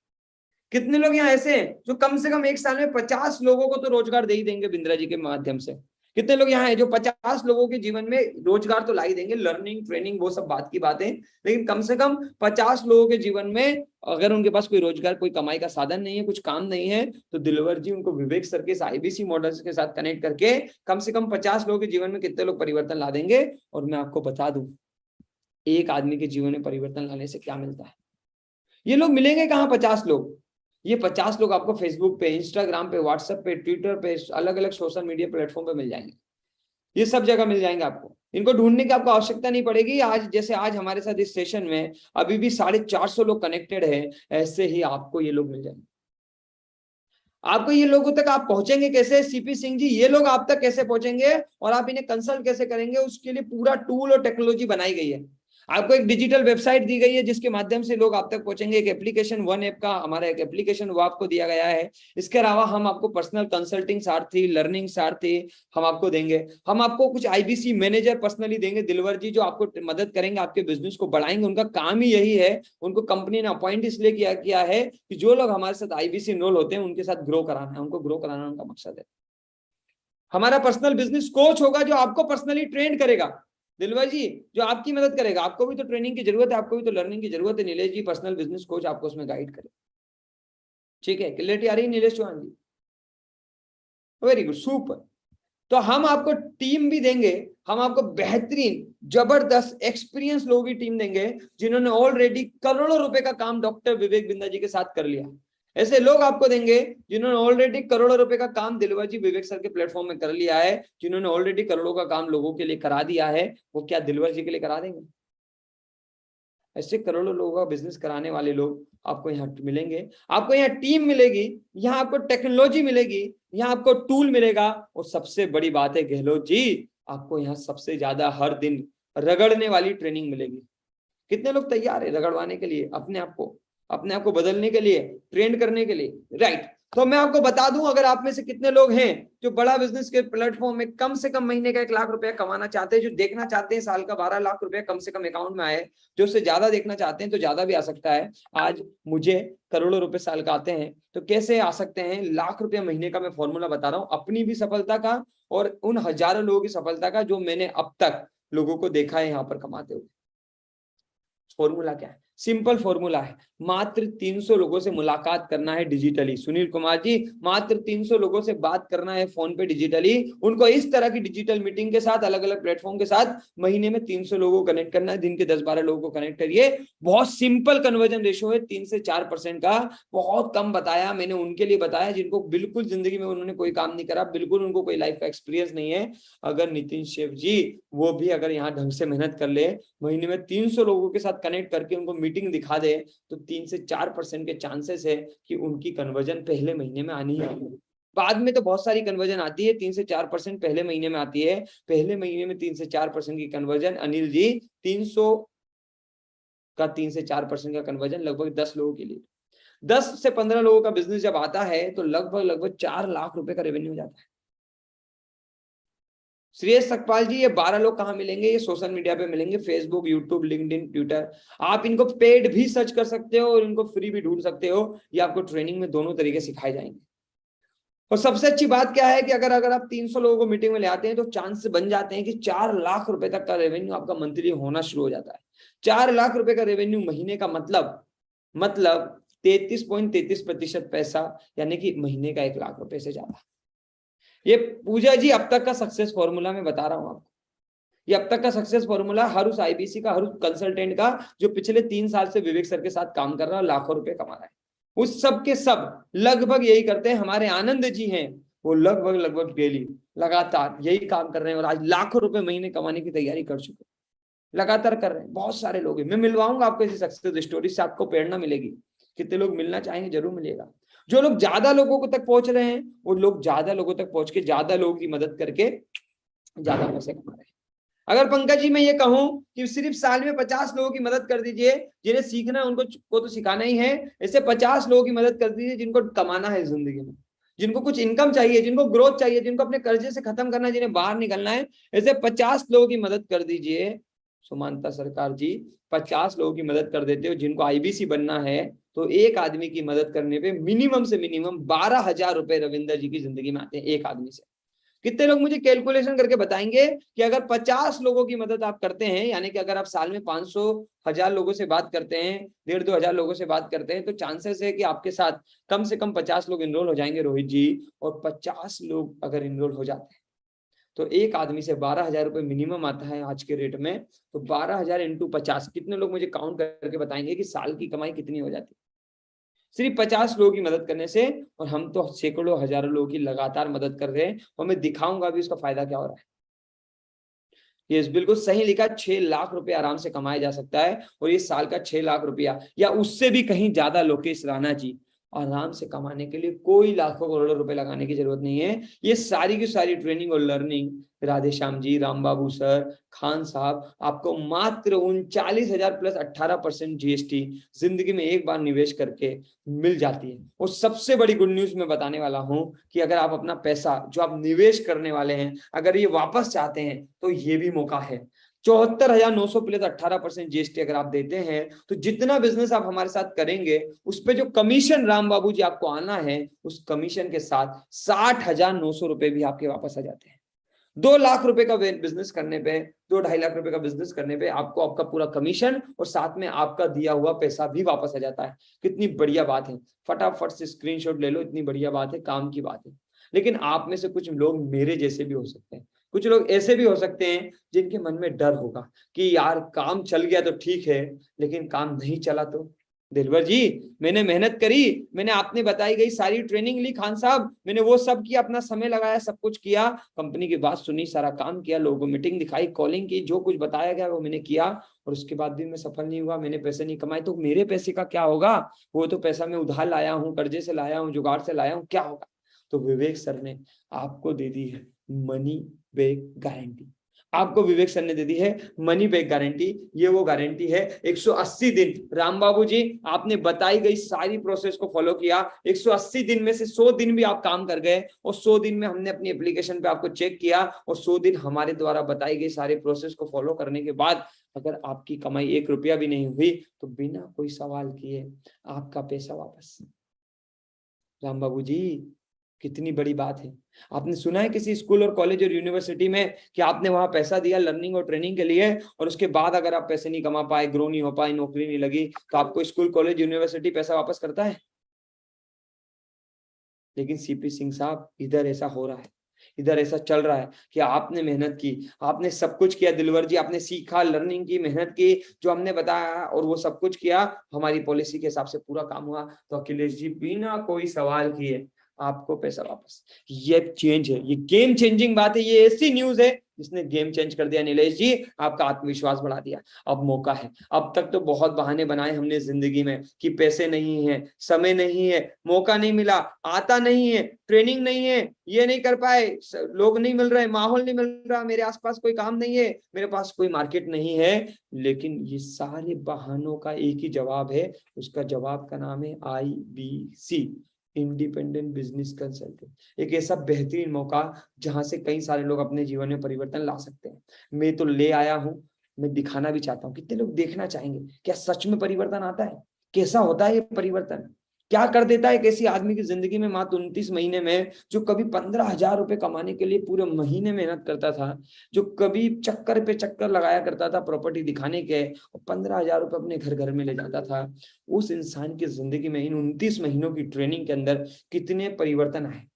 Speaker 1: कितने लोग यहाँ ऐसे हैं जो कम से कम एक साल में 50 लोगों को तो रोजगार दे ही देंगे बिंद्रा जी के माध्यम से? कितने लोग यहाँ हैं जो 50 लोगों के जीवन में रोजगार तो ला ही देंगे? लर्निंग, ट्रेनिंग, वो सब बात की बातें, लेकिन कम से कम 50 लोगों के जीवन में अगर उनके पास कोई रोजगार, कोई कमाई का साधन नहीं है, कुछ काम नहीं है, तो दिलवर जी उनको विवेक सर के IBC मॉडल्स के साथ कनेक्ट करके कम से कम 50 लोगों के जीवन में कितने लोग परिवर्तन ला देंगे। और मैं आपको बता दूं, एक आदमी के जीवन में परिवर्तन लाने से क्या मिलता है। ये लोग मिलेंगे कहाँ 50 लोग? ये 50 लोग आपको फेसबुक पे, इंस्टाग्राम पे, व्हाट्सएप पे, ट्विटर पे, अलग अलग सोशल मीडिया प्लेटफॉर्म पे मिल जाएंगे। ये सब जगह मिल जाएंगे आपको, इनको ढूंढने की आपको आवश्यकता नहीं पड़ेगी। आज जैसे आज हमारे साथ इस सेशन में अभी भी 450 लोग कनेक्टेड है, ऐसे ही आपको ये लोग मिल जाएंगे। आपको ये लोगों तक आप पहुंचेंगे कैसे? CP सिंह जी, ये लोग आप तक कैसे पहुंचेंगे और आप इन्हें कंसल्ट कैसे करेंगे, उसके लिए पूरा टूल और टेक्नोलॉजी बनाई गई है। आपको एक डिजिटल वेबसाइट दी गई है जिसके माध्यम से लोग आप तक पहुंचेंगे। एक एप्लीकेशन, वन ऐप का हमारा एक एप्लीकेशन वो आपको दिया गया है। इसके अलावा हम आपको पर्सनल कंसल्टिंग सारथी, लर्निंग सारथी हम आपको देंगे। हम आपको कुछ IBC मैनेजर पर्सनली देंगे, दिलवर जी, जो आपको मदद करेंगे, आपके बिजनेस को बढ़ाएंगे। उनका काम ही यही है, उनको कंपनी ने अपॉइंट इसलिए किया है कि जो लोग हमारे साथ IBC इनरोल होते हैं उनके साथ ग्रो कराना है, उनको ग्रो कराना उनका मकसद है। हमारा पर्सनल बिजनेस कोच होगा जो आपको पर्सनली ट्रेन करेगा, दिलवर जी, जो आपकी मदद करेगा। आपको भी तो ट्रेनिंग की जरूरत है, आपको भी तो लर्निंग की जरूरत है। नीलेश जी, पर्सनल बिजनेस कोच आपको उसमें गाइड करे। ठीक है, क्लियरिटी आ रही है Nilesh Chauhan ji? Very good, super. तो हम आपको टीम भी देंगे, हम आपको बेहतरीन, जबरदस्त एक्सपीरियंस लोगों की टीम देंगे जिन्होंने ऑलरेडी करोड़ों रुपए का काम डॉक्टर विवेक बिंदा जी के साथ कर लिया। ऐसे लोग आपको देंगे जिन्होंने ऑलरेडी करोड़ों रुपए का काम दिलवर जी विवेक सर के प्लेटफॉर्म में कर लिया है, जिन्होंने ऑलरेडी करोड़ों का काम लोगों के लिए करा दिया है। वो क्या दिलवर जी के लिए करा देंगे? ऐसे करोड़ों लोगों का बिजनेस कराने वाले लोग आपको यहाँ मिलेंगे। आपको यहाँ टीम मिलेगी, यहाँ आपको टेक्नोलॉजी मिलेगी, यहाँ आपको टूल मिलेगा। और सबसे बड़ी बात है गहलोत जी, आपको यहाँ सबसे ज्यादा हर दिन रगड़ने वाली ट्रेनिंग मिलेगी। कितने लोग तैयार है रगड़वाने के लिए, अपने आप को बदलने के लिए, ट्रेन करने के लिए? राइट। तो मैं आपको बता दूं, अगर आप में से कितने लोग हैं जो बड़ा बिजनेस के प्लेटफॉर्म में कम से कम महीने का 1 लाख रुपया कमाना चाहते हैं, जो देखना चाहते हैं साल का 12 लाख रुपया कम से कम अकाउंट में आए, जो उससे ज्यादा देखना चाहते हैं तो ज्यादा भी आ सकता है। आज मुझे करोड़ों रुपए साल का आते हैं, तो कैसे आ सकते हैं लाख रुपया महीने का? मैं फॉर्मूला बता रहा हूँ, अपनी भी सफलता का और उन हजारों लोगों की सफलता का जो मैंने अब तक लोगों को देखा है यहाँ पर कमाते हुए। फॉर्मूला क्या है? सिंपल फॉर्मूला है, मात्र 300 लोगों से मुलाकात करना है डिजिटली। सुनील कुमार जी, मात्र 300 लोगों से बात करना है फोन पे डिजिटली। उनको इस तरह की डिजिटल मीटिंग के साथ, अलग अलग प्लेटफॉर्म के साथ महीने में 300 लोगों को कनेक्ट करना है। दिन के 10-12 लोगों को कनेक्ट करिए। बहुत सिंपल कन्वर्जन रेशियो है, 3 से 4% का। बहुत कम बताया मैंने, उनके लिए बताया जिनको बिल्कुल जिंदगी में उन्होंने कोई काम नहीं करा, बिल्कुल उनको कोई लाइफ का एक्सपीरियंस नहीं है। अगर नितिन शेफ जी वो भी अगर यहाँ ढंग से मेहनत कर ले, महीने में 300 लोगों के साथ कनेक्ट करके उनको मीटिंग दिखा दे, तो 3 से 4% के चांसेस है कि उनकी कन्वर्जन पहले महीने में आनी है। बाद में तो बहुत सारी कन्वर्जन आती है, 3 से 4% पहले महीने में आती है। पहले महीने में 3 से 4% की कन्वर्जन, अनिल जी, 300 का 3 से 4% का कन्वर्जन लगभग 10 लोगों के लिए, 10 से 15 लोगों का बिजनेस जब आता है तो लगभग 4 लाख रुपए का रेवेन्यू हो जाता है। श्रेयस सकपाल जी, ये 12 लोग कहाँ मिलेंगे? ये सोशल मीडिया पे मिलेंगे, फेसबुक, यूट्यूब, लिंक्डइन, ट्विटर। आप इनको पेड भी सर्च कर सकते हो और इनको फ्री भी ढूंढ सकते हो। ये आपको ट्रेनिंग में दोनों तरीके सिखाए जाएंगे। और सबसे अच्छी बात क्या है कि अगर आप 300 लोगों को मीटिंग में ले आते हैं तो चांस बन जाते हैं कि 4 लाख रुपए तक का रेवेन्यू आपका मंथली होना शुरू हो जाता है। 4 लाख रुपए का रेवेन्यू महीने का मतलब 33.33% पैसा, यानी कि महीने का 1 लाख रुपए से ज्यादा। ये पूजा जी अब तक का सक्सेस फॉर्मूला मैं बता रहा हूं आपको। ये अब तक का सक्सेस फॉर्मूला हर उस IBC का, हर उस कंसल्टेंट का जो पिछले 3 साल से विवेक सर के साथ काम कर रहा है, लाखों रुपए कमा रहा है। उस सब के सब लगभग यही करते हैं। हमारे आनंद जी हैं, वो लगभग डेली लगातार यही काम कर रहे हैं और आज लाखों रुपए महीने कमाने की तैयारी कर चुके हैं, लगातार कर रहे हैं। बहुत सारे लोग हैं, मैं मिलवाऊंगा आपको ऐसी सक्सेस स्टोरी से, आपको प्रेरणा मिलेगी। कितने लोग मिलना चाहेंगे? जरूर मिलेगा। जो लोग ज्यादा लोगों तक पहुंच रहे हैं वो लोग ज्यादा लोगों तक पहुंच के ज्यादा लोगों की मदद करके ज्यादा पैसे कमा रहे हैं। अगर पंकज जी मैं ये कहूं कि सिर्फ साल में 50 लोगों की मदद कर दीजिए, जिन्हें सीखना है उनको को तो सिखाना ही है, ऐसे 50 लोगों की मदद कर दीजिए जिनको कमाना है जिंदगी में, जिनको कुछ इनकम चाहिए, जिनको ग्रोथ चाहिए, जिनको अपने कर्जे से खत्म करना है, जिन्हें बाहर निकलना है, ऐसे 50 लोगों की मदद कर दीजिए। सुमानता सरकार जी 50 लोगों की मदद कर देते हो, जिनको आईबीसी बनना है, तो एक आदमी की मदद करने पे मिनिमम से मिनिमम 12,000 रुपए रविंदर जी की जिंदगी में आते हैं एक आदमी से। कितने लोग मुझे कैलकुलेशन करके बताएंगे कि अगर 50 लोगों की मदद आप करते हैं, यानी कि अगर आप साल में 500,000 लोगों से बात करते हैं, 1,500-2,000 लोगों से बात करते हैं, तो चांसेस है कि आपके साथ कम से कम 50 लोग इनरोल हो जाएंगे रोहित जी। और 50 लोग अगर इनरोल हो जाते हैं तो एक आदमी से 12,000 रुपए मिनिमम आता है आज के रेट में। तो 12,000 इंटू 50, कितने लोग मुझे काउंट करके बताएंगे कि साल की कमाई कितनी हो जाती है सिर्फ 50 लोगों की मदद करने से? और हम तो सैकड़ों हजारों लोगों की लगातार मदद कर रहे हैं, और मैं दिखाऊंगा भी उसका फायदा क्या हो रहा है। ये बिल्कुल सही लिखा, 6 लाख रुपए आराम से कमाया जा सकता है, और ये साल का 6 लाख रुपया या उससे भी कहीं ज्यादा लोकेश राणा जी आराम से कमाने के लिए कोई लाखों करोड़ों रुपए लगाने की जरूरत नहीं है। ये सारी की सारी ट्रेनिंग और लर्निंग राधेश्याम जी, राम बाबू सर, खान साहब आपको मात्र 39,000 प्लस 18% जीएसटी जिंदगी में एक बार निवेश करके मिल जाती है। और सबसे बड़ी गुड न्यूज मैं बताने वाला हूं कि अगर आप अपना पैसा जो आप निवेश करने वाले हैं अगर ये वापस चाहते हैं तो ये भी मौका है। 74,900 प्लस 18% जीएसटी अगर आप देते हैं तो जितना बिजनेस आप हमारे साथ करेंगे उस पे जो कमीशन राम बाबू जी आपको आना है, उस कमीशन के साथ 60,900 रुपए भी आपके वापस आ जाते हैं। 2 लाख रुपए का बिजनेस करने पे, 2-2.5 लाख रुपए का बिजनेस करने पे आपको आपका पूरा कमीशन और साथ में आपका दिया हुआ पैसा भी वापस आ जाता है। कितनी बढ़िया बात है, फटाफट से स्क्रीनशॉट ले लो, इतनी बढ़िया बात है, काम की बात है। लेकिन आप में से कुछ लोग मेरे जैसे भी हो सकते हैं, कुछ लोग ऐसे भी हो सकते हैं जिनके मन में डर होगा कि यार काम चल गया तो ठीक है, लेकिन काम नहीं चला तो। दिलवर जी मैंने मेहनत करी, मैंने आपने बताई गई सारी ट्रेनिंग ली खान साहब, मैंने वो सब किया, अपना समय लगाया, सब कुछ किया, कंपनी की बात सुनी, सारा काम किया, लोगों को मीटिंग दिखाई, कॉलिंग की, जो कुछ बताया गया वो मैंने किया, और उसके बाद भी मैं सफल नहीं हुआ, मैंने पैसे नहीं कमाए, तो मेरे पैसे का क्या होगा? वो तो पैसा मैं उधार लाया हूँ, कर्जे से लाया हूँ, जुगाड़ से लाया हूँ, क्या होगा? तो विवेक सर ने आपको दे दी है मनी बैक गारंटी। आपको विवेक सर ने दे दी है मनी बैक गारंटी। ये वो गारंटी है 180 दिन। राम बाबू जी आपने बताई गई सारी प्रोसेस को फॉलो किया, 180 दिन में से 100 दिन भी आप काम कर गए, और 100 दिन में हमने अपनी एप्लीकेशन पे आपको चेक किया, और 100 दिन हमारे द्वारा बताई गई सारे प्रोसेस को फॉलो करने के बाद अगर आपकी कमाई 1 रुपया भी नहीं हुई तो बिना कोई सवाल किए आपका पैसा वापस। राम बाबू जी कितनी बड़ी बात है। आपने सुना है किसी स्कूल और कॉलेज और यूनिवर्सिटी में कि आपने वहां पैसा दिया लर्निंग और ट्रेनिंग के लिए, और उसके बाद अगर आप पैसे नहीं कमा पाए, ग्रो नहीं हो पाए, नौकरी नहीं लगी, तो आपको स्कूल कॉलेज यूनिवर्सिटी पैसा वापस करता है? लेकिन सीपी सिंह साहब इधर ऐसा हो रहा है, इधर ऐसा चल रहा है कि आपने मेहनत की, आपने सब कुछ किया दिलवर जी, आपने सीखा, लर्निंग की, मेहनत की, जो हमने बताया और वो सब कुछ किया, हमारी पॉलिसी के हिसाब से पूरा काम हुआ, तो अखिलेश जी बिना कोई सवाल किए आपको पैसा वापस। ये चेंज है, ये गेम चेंजिंग बात है, ये ऐसी न्यूज है जिसने गेम चेंज कर दिया। नीलेश जी आपका आत्मविश्वास बढ़ा दिया, अब मौका है। अब तक तो बहुत बहाने बनाए हमने जिंदगी में कि पैसे नहीं है, समय नहीं है, मौका नहीं मिला, आता नहीं है, ट्रेनिंग नहीं है, ये नहीं कर पाए, लोग नहीं मिल रहे, माहौल नहीं मिल रहा, मेरे आसपास कोई काम नहीं है, मेरे पास कोई मार्केट नहीं है। लेकिन ये सारे बहानों का एक ही जवाब है, उसका जवाब का नाम है IBC, इंडिपेंडेंट बिजनेस कंसल्टेंट। एक ऐसा बेहतरीन मौका जहां से कई सारे लोग अपने जीवन में परिवर्तन ला सकते हैं। मैं तो ले आया हूं, मैं दिखाना भी चाहता हूँ, कितने लोग देखना चाहेंगे क्या सच में परिवर्तन आता है, कैसा होता है ये परिवर्तन, क्या कर देता है किसी आदमी की जिंदगी में मात्र 29 महीने में। जो कभी 15,000 रुपए कमाने के लिए पूरे महीने मेहनत करता था, जो कभी चक्कर पे चक्कर लगाया करता था प्रॉपर्टी दिखाने के, और 15,000 रुपए अपने घर घर में ले जाता था, उस इंसान की जिंदगी में इन 29 महीनों की ट्रेनिंग के अंदर कितने परिवर्तन आए।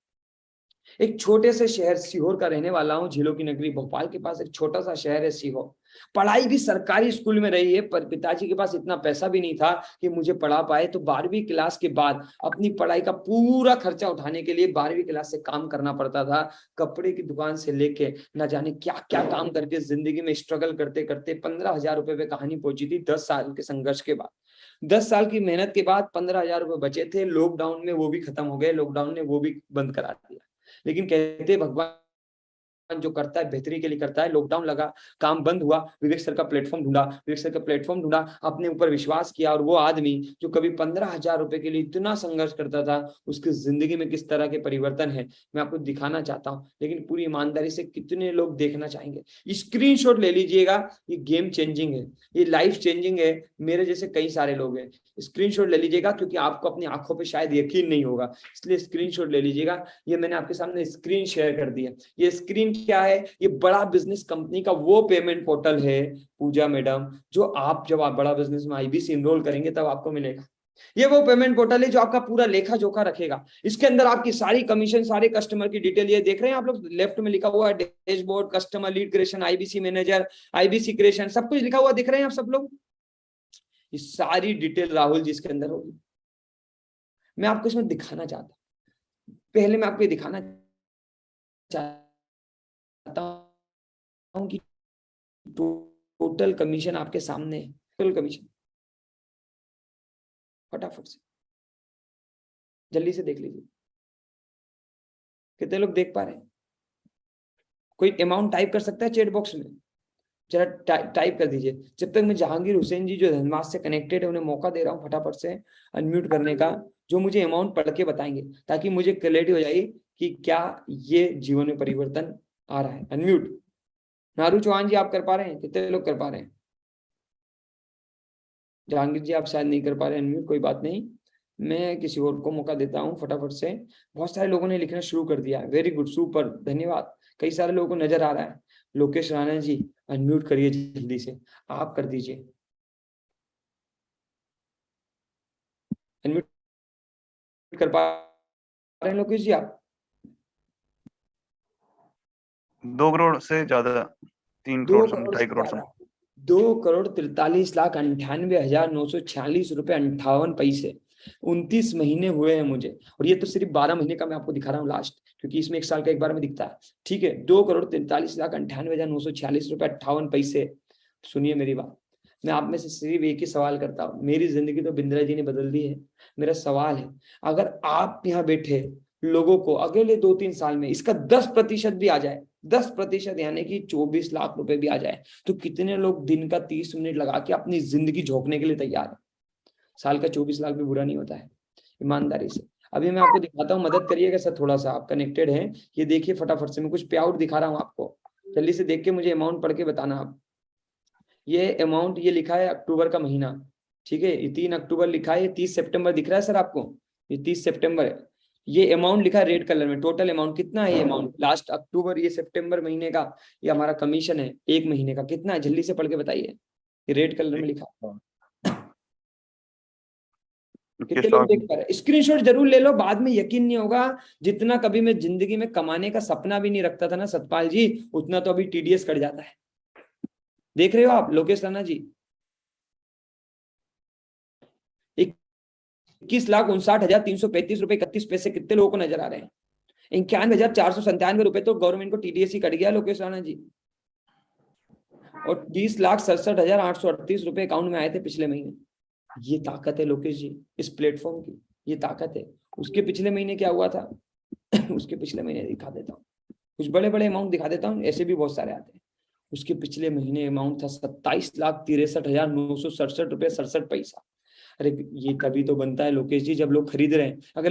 Speaker 1: एक छोटे से शहर सीहोर का रहने वाला हूँ, झीलों की नगरी भोपाल के पास एक छोटा सा शहर है सीहोर। पढ़ाई भी सरकारी स्कूल में रही है, पर पिताजी के पास इतना पैसा भी नहीं था कि मुझे पढ़ा पाए, तो 12वीं क्लास के बाद अपनी पढ़ाई का पूरा खर्चा उठाने के लिए 12वीं क्लास से काम करना पड़ता था। कपड़े की दुकान से लेके न जाने क्या क्या काम करके जिंदगी में स्ट्रगल करते करते 15,000 रुपए पे कहानी पहुंची थी 10 साल के संघर्ष के बाद। 10 साल की मेहनत के बाद 15,000 रुपए बचे थे, लॉकडाउन में वो भी खत्म हो गए, लॉकडाउन ने वो भी बंद करा दिया। लेकिन कहते भगवान जो करता है बेहतरी के लिए करता है। लॉकडाउन लगा, काम बंद हुआ, विवेक सर का प्लेटफॉर्म ढूंढा, विवेक सर का प्लेटफॉर्म ढूंढा, अपने ऊपर विश्वास किया, और वो आदमी जो कभी 15,000 रुपए के लिए इतना संघर्ष करता था, उसकी जिंदगी में किस तरह के परिवर्तन है मैं आपको दिखाना चाहता हूँ। लेकिन पूरी ईमानदारी से कितने लोग देखना चाहेंगे? स्क्रीनशॉट ले लीजिएगा, ये गेम चेंजिंग है, ये लाइफ चेंजिंग है। मेरे जैसे कई सारे लोग हैं, स्क्रीनशॉट ले लीजिएगा, क्योंकि आपको अपनी आंखों पे शायद यकीन नहीं होगा, इसलिए स्क्रीनशॉट ले लीजिएगा। ये मैंने आपके सामने स्क्रीन शेयर कर दिया। ये स्क्रीन क्या है? ये बड़ा बिजनेस कंपनी का वो पेमेंट पोर्टल है पूजा मैडम, जो आप जब आप बड़ा बिजनेस में आईबीसी इनरोल करेंगे तब आपको मिलेगा। ये वो पेमेंट पोर्टल है जो आपका पूरा लेखा जोखा रखेगा। इसके अंदर आपकी सारी कमीशन, सारे कस्टमर की डिटेल, ये देख रहे हैं आप लोग, लेफ्ट में लिखा हुआ है dashboard, customer lead creation, IBC manager, IBC creation, सब कुछ लिखा हुआ दिख रहे हैं आप सब लोग। ये सारी डिटेल राहुल जी इसके अंदर होगी। मैं आपको इसमें दिखाना चाहता हूं, पहले मैं आपको दिखाना चाहता हूं कि टोटल कमीशन आपके सामने है। टोटल कमीशन फटाफट से जल्दी से देख लीजिए, कितने लोग देख पा रहे हैं? कोई अमाउंट टाइप कर सकता है चैट बॉक्स में? जरा टाइप कर दीजिए। जब तक मैं जहांगीर हुसैन जी जो धनबाद से कनेक्टेड है उन्हें मौका दे रहा हूँ फटाफट से अनम्यूट करने का, जो मुझे अमाउंट पढ़ के बताएंगे, ताकि मुझे क्लैरिटी हो जाए कि क्या ये जीवन में परिवर्तन आ रहा है। अनम्यूट नारू चौहान जी, आप कर पा रहे हैं? कितने लोग कर पा रहे हैं? जहांगीर जी आप शायद नहीं कर पा रहे अनम्यूट, कोई बात नहीं, मैं किसी और को मौका देता हूँ फटाफट से। बहुत सारे लोगों ने लिखना शुरू कर दिया है, वेरी गुड, सुपर, धन्यवाद। कई सारे लोगों को नजर आ रहा है। लोकेश राणा जी अनम्यूट करिए जल्दी से, आप कर दीजिए अनम्यूट। कर पा रहे हैं लोकेश जी आप?
Speaker 2: 2 करोड़ से ज्यादा, 3 करोड़ 2.5 करोड़ से
Speaker 1: 2,43,98,946 रुपए 58 पैसे 29 महीने हुए हैं मुझे, और ये तो सिर्फ 12 महीने का मैं आपको दिखा रहा हूँ लास्ट, क्योंकि इसमें 1 साल का एक बार में दिखता है। ठीक है, 2,43,98,946 रुपए 58 पैसे। सुनिए मेरी बात, मैं आप में से सिर्फ एक ही सवाल करता हूँ। मेरी जिंदगी तो बिंद्रा जी ने बदल दी है। मेरा सवाल है, अगर आप यहाँ बैठे लोगों को अगले 2-3 साल में इसका 10% भी आ जाए, 10% यानी कि 24 लाख रुपए भी आ जाए, तो कितने लोग दिन का 30 मिनट लगा के अपनी जिंदगी झोंकने के लिए तैयार है? साल का 24 लाख भी बुरा नहीं होता है, ईमानदारी से। अभी मैं आपको दिखाता हूँ, मदद करिएगा सर थोड़ा सा, आप कनेक्टेड हैं। ये देखिए फटाफट से, मैं कुछ पे आउट दिखा रहा हूँ आपको, जल्दी से देख के मुझे अमाउंट पढ़ के बताना आप। ये अमाउंट ये लिखा है अक्टूबर का महीना, ठीक है, ये 3 अक्टूबर लिखा है, ये 30 सितंबर दिख रहा है सर आपको, ये 30 सितंबर है। ये अमाउंट लिखा है रेड कलर में, टोटल अमाउंट कितना है? ये अमाउंट लास्ट अक्टूबर, ये सितंबर महीने का, ये हमारा कमीशन है 1 महीने का, कितना है जल्दी से पढ़ के बताइए। ये रेड कलर में लिखा है, कितने लोग देख पा रहे हैं? स्क्रीनशॉट जरूर ले लो, बाद में यकीन नहीं होगा। जितना कभी मैं जिंदगी में कमाने का सपना भी नहीं रखता था ना सतपाल जी, उतना तो अभी टीडीएस कट जाता है। देख रहे हो आप लोकेश राणा जी? 21,59,335 रुपए 31 पैसे कितने लोगों को नजर आ रहे हैं? 91,497 रुपए तो गवर्नमेंट को टीडीएस ही कट गया लोकेश राणा जी, और 20,67,838 रुपए अकाउंट में आए थे पिछले महीने। ये ताकत है लोकेश जी इस प्लेटफॉर्म की, ये ताकत है। उसके पिछले महीने क्या हुआ था? उसके पिछले महीने दिखा देता हूँ, कुछ बड़े बड़े अमाउंट दिखा देता हूँ, ऐसे भी बहुत सारे आते हैं। उसके पिछले महीने अमाउंट था 27,63,967 रुपए 67 पैसा। अरे ये तभी तो बनता है लोकेश जी जब लोग खरीद रहे हैं, अगर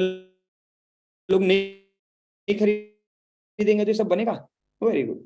Speaker 1: लोग नहीं खरीदेंगे तो ये सब बनेगा? Very good.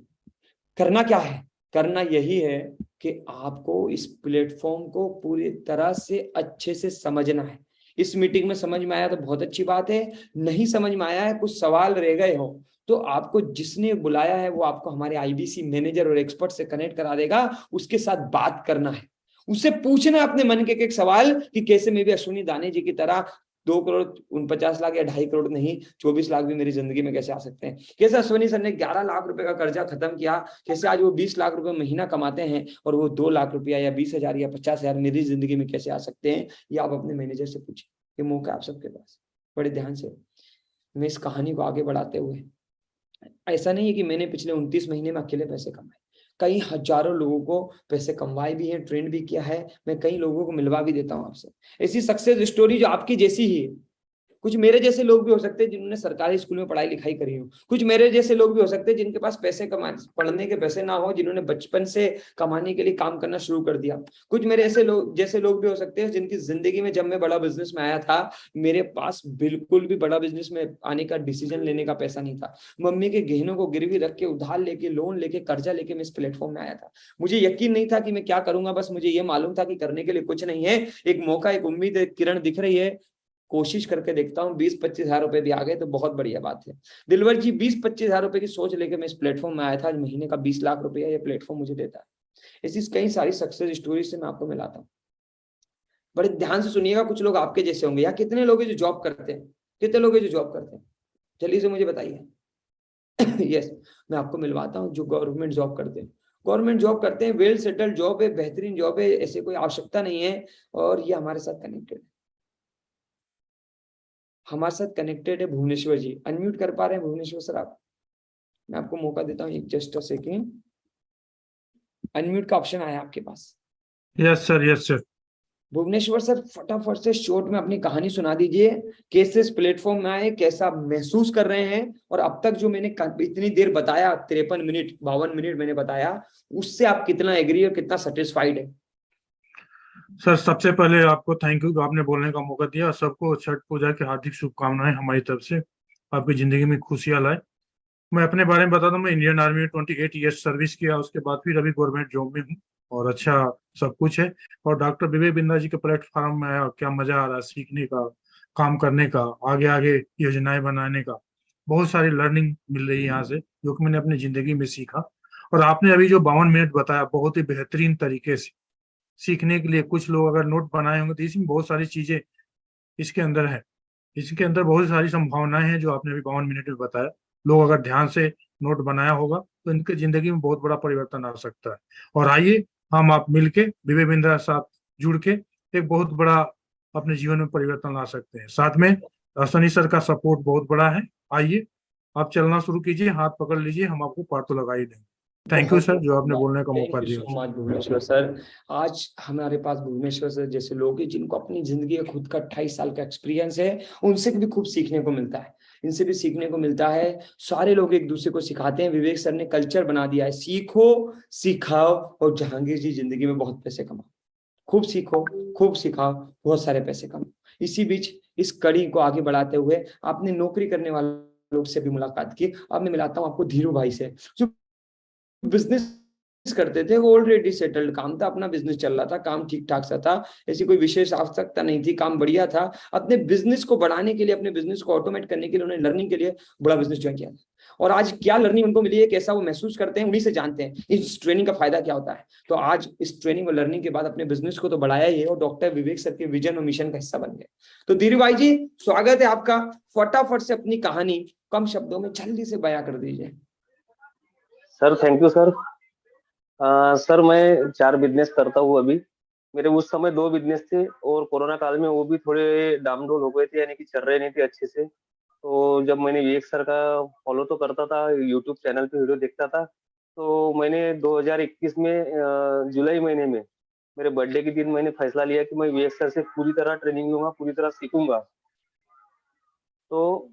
Speaker 1: करना क्या है? करना यही है कि आपको इस प्लेटफॉर्म को पूरी तरह से अच्छे से समझना है। इस मीटिंग में समझ में आया तो बहुत अच्छी बात है, नहीं समझ में आया है, कुछ सवाल रह गए हो, तो आपको जिसने बुलाया है वो आपको हमारे आईबीसी मैनेजर और एक्सपर्ट से कनेक्ट करा देगा, उसके साथ बात करना है, उससे पूछना अपने मन के एक सवाल कि कैसे मैं भी अश्विनी दाने जी की तरह 2,49,00,000 या 2.5 करोड़ नहीं 24 लाख भी मेरी जिंदगी में कैसे आ सकते हैं। कैसे अश्विनी सर ने 11 लाख रुपए का कर्जा खत्म किया, कैसे आज वो 20 लाख रुपए महीना कमाते हैं, और वो 2 लाख रुपया या 20,000 या 50,000 मेरी जिंदगी में कैसे आ सकते हैं, ये आप अपने मैनेजर से पूछिए। ये मौका आप सबके पास, बड़े ध्यान से मैं इस कहानी को आगे बढ़ाते हुए, ऐसा नहीं है कि मैंने पिछले 29 महीने में अकेले पैसे कमाए, कई हजारों लोगों को पैसे कमवाए भी हैं, ट्रेंड भी किया है, मैं कई लोगों को मिलवा भी देता हूं आपसे। ऐसी सक्सेस स्टोरी जो आपकी जैसी ही है, कुछ मेरे जैसे लोग भी हो सकते हैं जिन्होंने सरकारी स्कूल में पढ़ाई लिखाई करी हो, कुछ मेरे जैसे लोग भी हो सकते हैं जिनके पास पैसे पढ़ने के पैसे ना हो, जिन्होंने बचपन से कमाने के लिए काम करना शुरू कर दिया, कुछ मेरे ऐसे लोग जैसे लोग भी हो सकते हैं जिनकी जिंदगी में जब मैं बड़ा बिजनेस में आया था, मेरे पास बिल्कुल भी बड़ा बिजनेस में आने का डिसीजन लेने का पैसा नहीं था। मम्मी के गहनों को गिरवी रख के, उधार लेके, लोन लेके, कर्जा लेके मैं इस प्लेटफॉर्म में आया था। मुझे यकीन नहीं था कि मैं क्या करूंगा, बस मुझे ये मालूम था कि करने के लिए कुछ नहीं है, एक मौका, एक उम्मीद, एक किरण दिख रही है, कोशिश करके देखता हूँ। 20-25 हजार रुपए भी आ गए तो बहुत बढ़िया बात है। दिलवर जी, 20-25 हजार रुपए की सोच लेके मैं इस प्लेटफॉर्म में आया था। आज महीने का 20 लाख रुपया ये प्लेटफॉर्म मुझे देता है। ऐसी कई सारी सक्सेस स्टोरी से मैं आपको मिलाता हूँ। बड़े ध्यान से सुनिएगा, कुछ लोग आपके जैसे होंगे। यहाँ कितने लोग हैं जो जॉब करते हैं? कितने लोग हैं जो जॉब करते हैं? जल्दी से मुझे बताइए। यस, मैं आपको मिलवाता हूँ जो गवर्नमेंट जॉब करते हैं। गवर्नमेंट जॉब करते हैं, वेल सेटल्ड जॉब है, बेहतरीन जॉब है, ऐसे कोई आवश्यकता नहीं है। और ये हमारे साथ कनेक्टेड है। हमारे साथ कनेक्टेड है भुवनेश्वर जी। अनम्यूट कर पा रहे हैं भुवनेश्वर सर आप? मैं आपको मौका देता हूँ, एक जस्ट अ सेकेंड। अनम्यूट का ऑप्शन आया आपके पास।
Speaker 3: Yes sir, yes sir.
Speaker 1: Bhuvneshwar sir, फटाफट से शॉर्ट में अपनी कहानी सुना दीजिए। कैसे इस प्लेटफॉर्म में आए, कैसा महसूस कर रहे हैं, और अब तक जो मैंने इतनी देर बताया, 53 मिनट 52 मिनट मैंने बताया, उससे आप कितना एग्री और कितना सेटिस्फाइड है?
Speaker 3: सर सबसे पहले आपको थैंक यू, आपने बोलने का मौका दिया। सबको छठ पूजा की हार्दिक शुभकामनाएं हमारी तरफ से। आपकी जिंदगी में खुशियां लाए। मैं अपने बारे में बता दूं, मैं इंडियन आर्मी में 28 ईयर्स सर्विस किया, उसके बाद फिर अभी गवर्नमेंट जॉब में हूँ, और अच्छा सब कुछ है। और डॉक्टर विवेक बिंदा जी के प्लेटफॉर्म में आया, क्या मजा आ रहा है सीखने का, काम करने का, आगे आगे योजनाएं बनाने का। बहुत सारी लर्निंग मिल रही है यहाँ से, जो कि मैंने अपनी जिंदगी में सीखा। और आपने अभी जो 52 मिनट बताया, बहुत ही बेहतरीन तरीके से सीखने के लिए, कुछ लोग अगर नोट बनाए होंगे तो इसमें बहुत सारी चीजें इसके अंदर है। इसके अंदर बहुत सारी संभावनाएं हैं जो आपने अभी 52 मिनट में बताया। लोग अगर ध्यान से नोट बनाया होगा तो इनके जिंदगी में बहुत बड़ा परिवर्तन आ सकता है। और आइए हम आप मिलके विवेक बिंद्रा साथ जुड़ के एक बहुत बड़ा अपने जीवन में परिवर्तन ला सकते हैं। साथ में सनी सर का सपोर्ट बहुत बड़ा है। आइए आप चलना शुरू कीजिए, हाथ पकड़ लीजिए, हम आपको पार तो लगा ही देंगे। थैंक यू
Speaker 1: बहुत
Speaker 3: सर,
Speaker 1: बहुत
Speaker 3: जो आपने
Speaker 1: धन्यवाद।
Speaker 3: बोलने का
Speaker 1: थैंक
Speaker 3: मौका
Speaker 1: यू
Speaker 3: दिया
Speaker 1: सो
Speaker 3: मुझे।
Speaker 1: Much Bhubaneswar sir. आज हमारे पास भुवनेश्वर सर जैसे लोग हैं जिनको अपनी जिंदगी का खुद का 28 साल का एक्सपीरियंस है, उनसे भी खूब सीखने को मिलता है। इनसे भी सीखने को मिलता है। सारे लोग एक दूसरे को सिखाते हैं। विवेक सर ने कल्चर बना दिया है, सीखो, सिखाओ और जहांगीर जी जिंदगी में बहुत पैसे कमाओ। खूब सीखो, खूब सिखाओ, बहुत सारे पैसे कमाओ। इसी बीच इस कड़ी को आगे बढ़ाते हुए आपने नौकरी करने वाले लोग से भी मुलाकात की। अब मैं मिलाता हूँ आपको धीरू भाई से, जो बिजनेस करते थे। वो ऑलरेडी सेटल्ड काम था, अपना बिजनेस चल रहा था, काम ठीक ठाक सा था, ऐसी कोई विशेष आवश्यकता नहीं थी, काम बढ़िया था। अपने बिजनेस को बढ़ाने के लिए, अपने बिजनेस को ऑटोमेट करने के लिए उन्होंने लर्निंग के लिए बड़ा बिजनेस ज्वाइन किया था। और आज क्या लर्निंग उनको मिली है, कैसा वो महसूस करते हैं, उन्हीं से जानते हैं इस ट्रेनिंग का फायदा क्या होता है। तो आज इस ट्रेनिंग और लर्निंग के बाद अपने बिजनेस को तो बढ़ाया ही है, और डॉक्टर विवेक सर के विजन और मिशन का हिस्सा बन गए। तो धीरू भाई जी, स्वागत है आपका। फटाफट से अपनी कहानी कम शब्दों में जल्दी से बयां कर दीजिए।
Speaker 4: Sir thank you sir. Sir मैं 4 बिजनेस करता हूँ अभी। मेरे उस समय 2 बिजनेस थे, और कोरोना काल में वो भी थोड़े डाउन हो गए थे, यानी कि चल रहे नहीं थे अच्छे से। तो जब मैंने विवेक सर का फॉलो तो करता था, यूट्यूब चैनल पे वीडियो देखता था, तो मैंने 2021 में जुलाई महीने में मेरे बर्थडे के दिन मैंने फैसला लिया कि मैं विवेक सर से पूरी तरह ट्रेनिंग लूंगा, पूरी तरह सीखूंगा। तो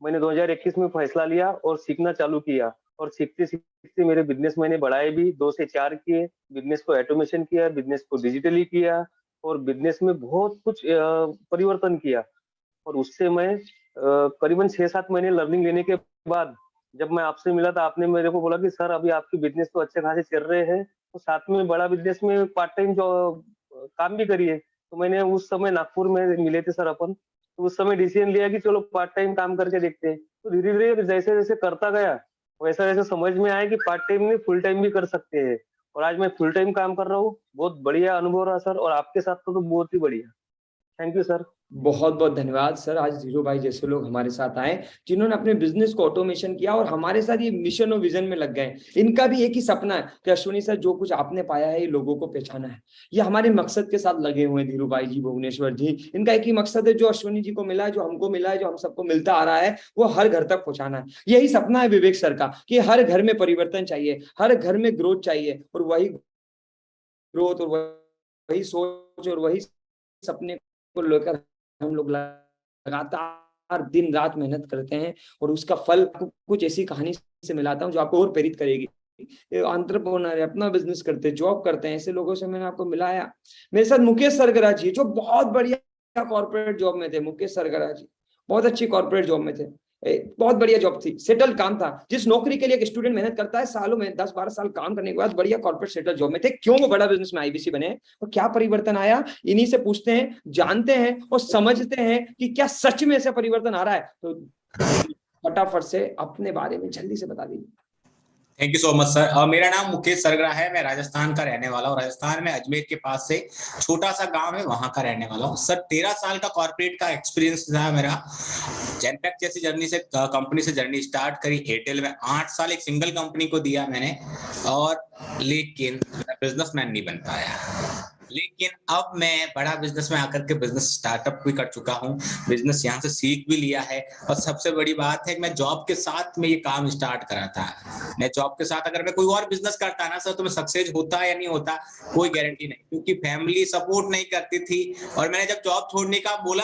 Speaker 4: मैंने 2021 में फैसला लिया और सीखना चालू किया, और सीखते सीखते मेरे बिजनेस मैंने बढ़ाए भी, 2 से 4 किए। बिजनेस को ऑटोमेशन किया, बिजनेस को डिजिटली किया, और बिजनेस में बहुत कुछ परिवर्तन किया। और उससे मैं करीबन 6-7 महीने लर्निंग लेने के बाद जब मैं आपसे मिला तो आपने मेरे को बोला कि सर अभी आपकी बिजनेस तो अच्छे खासे चल रहे हैं, तो साथ में बड़ा बिजनेस में पार्ट टाइम जो काम भी करिए। तो मैंने उस समय नागपुर में मिले थे सर अपन, तो उस समय डिसीजन लिया कि चलो पार्ट टाइम काम करके देखते हैं। तो धीरे धीरे जैसे जैसे करता गया, वैसा वैसा समझ में आया कि पार्ट टाइम नहीं फुल टाइम भी कर सकते हैं। और आज मैं फुल टाइम काम कर रहा हूँ। बहुत बढ़िया अनुभव रहा सर, और आपके साथ तो बहुत ही बढ़िया। Thank you sir.
Speaker 1: बहुत बहुत धन्यवाद सर। आज धीरू भाई जैसे लोग हमारे साथ आए, जिन्होंने अपने बिजनेस को ऑटोमेशन किया और हमारे साथ ये मिशन और विजन में लग गए। इनका भी एक ही सपना है कि अश्विनी सर जो कुछ आपने पाया है ये लोगों को पहचाना है। ये हमारे मकसद के साथ लगे हुए हैं धीरू भाई जी, भुवनेश्वर जी। इनका एक ही मकसद है, जो अश्विनी जी को मिला है, जो हमको मिला है, जो हम सबको मिलता आ रहा है, वो हर घर तक पहुंचाना है। यही सपना है विवेक सर का, कि हर घर में परिवर्तन चाहिए, हर घर में ग्रोथ चाहिए, और वही ग्रोथ और वही सोच और वही सपने को लेकर हम लोग लगातार दिन रात मेहनत करते हैं और उसका फल कुछ ऐसी कहानी से मिलाता हूँ जो आपको और प्रेरित करेगी। एंटरप्रेन्योर है, अपना बिजनेस करते हैं, जॉब करते हैं, ऐसे लोगों से मैंने आपको मिलाया। मेरे साथ मुकेश सरगरा जी जो बहुत बढ़िया कॉर्पोरेट जॉब में थे। मुकेश सरगरा जी बहुत अच्छी कॉर्पोरेट जॉब में थे, बहुत बढ़िया जॉब थी, सेटल काम था। जिस नौकरी के लिए एक स्टूडेंट मेहनत करता है सालों में, 10-12 साल काम करने के बाद बढ़िया कॉर्पोरेट सेटल जॉब में थे। क्यों वो बड़ा बिजनेस में आईबीसी बने और क्या परिवर्तन आया, इन्हीं से पूछते हैं, जानते हैं और समझते हैं कि क्या सच में ऐसा परिवर्तन आ रहा है। तो फटाफट से अपने बारे में जल्दी से बता दीजिए।
Speaker 5: Thank you so much sir. मेरा नाम मुकेश सरगरा है, मैं राजस्थान का रहने वाला हूँ। राजस्थान में अजमेर के पास से छोटा सा गांव है, वहां का रहने वाला हूँ सर। 13 साल का कॉर्पोरेट का एक्सपीरियंस रहा मेरा। जेनपैक्ट जैसी जर्नी से कंपनी से जर्नी स्टार्ट करी। एयरटेल में 8 साल एक सिंगल कंपनी को दिया मैंने, और लेकिन बिजनेसमैन नहीं बन पाया। लेकिन अब मैं बड़ा बिजनेस में आकर के बिजनेस स्टार्टअप भी कर चुका हूँ, बिजनेस यहाँ से सीख भी लिया है। और सबसे बड़ी बात है, मैं जॉब के साथ में ये काम स्टार्ट करा था। मैं जॉब के साथ अगर मैं कोई और बिजनेस करता ना सर, तो मैं सक्सेस होता या नहीं होता कोई गारंटी नहीं, क्योंकि फैमिली सपोर्ट नहीं करती थी। और मैंने जब जॉब छोड़ने का बोला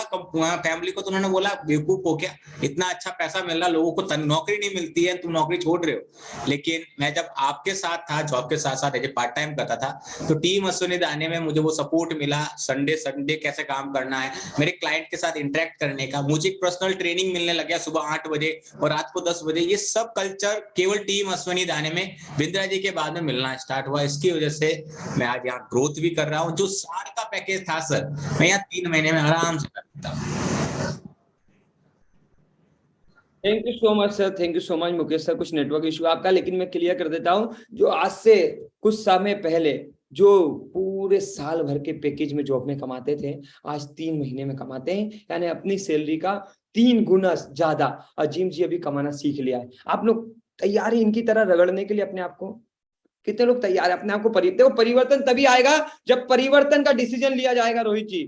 Speaker 5: फैमिली को, तो उन्होंने बोला बेवकूफ हो क्या, इतना अच्छा पैसा मिल रहा, लोगों को नौकरी नहीं मिलती है, तुम नौकरी छोड़ रहे हो। लेकिन मैं जब आपके साथ था, जॉब के साथ साथ पार्ट टाइम करता था, तो टीम अश्विनी दाने में मुझे वो सपोर्ट मिला। संडे कैसे काम करना है, मेरे क्लाइंट के साथ इंटरेक्ट करने का, मुझे एक पर्सनल ट्रेनिंग मिलने लग गया सुबह 8 बजे और रात को 10 बजे। ये सब कल्चर केवल टीम अश्विनी दाने में बिंद्रा जी के बाद में मिलना स्टार्ट हुआ। इसकी वजह से मैं आज यहाँ ग्रोथ भी कर रहा हूँ। जो साल का पैकेज था सर, मैं यहाँ 3 महीने में आराम से कर सकता हूँ।
Speaker 1: Thank you so much sir, thank you so much Mukesh sir. कुछ नेटवर्क इशू आपका, लेकिन मैं क्लियर कर देता हूं। जो आज से कुछ समय पहले जो पूरे साल भर के पैकेज में जॉब में कमाते थे, आज 3 महीने में कमाते हैं, यानी अपनी सैलरी का 3 गुना ज्यादा अजीम जी अभी कमाना सीख लिया है। आप लोग तैयार है इनकी तरह रगड़ने के लिए अपने आप को? कितने लोग तैयार है अपने आप को? परिवर्तन तभी आएगा जब परिवर्तन का डिसीजन लिया जाएगा रोहित जी।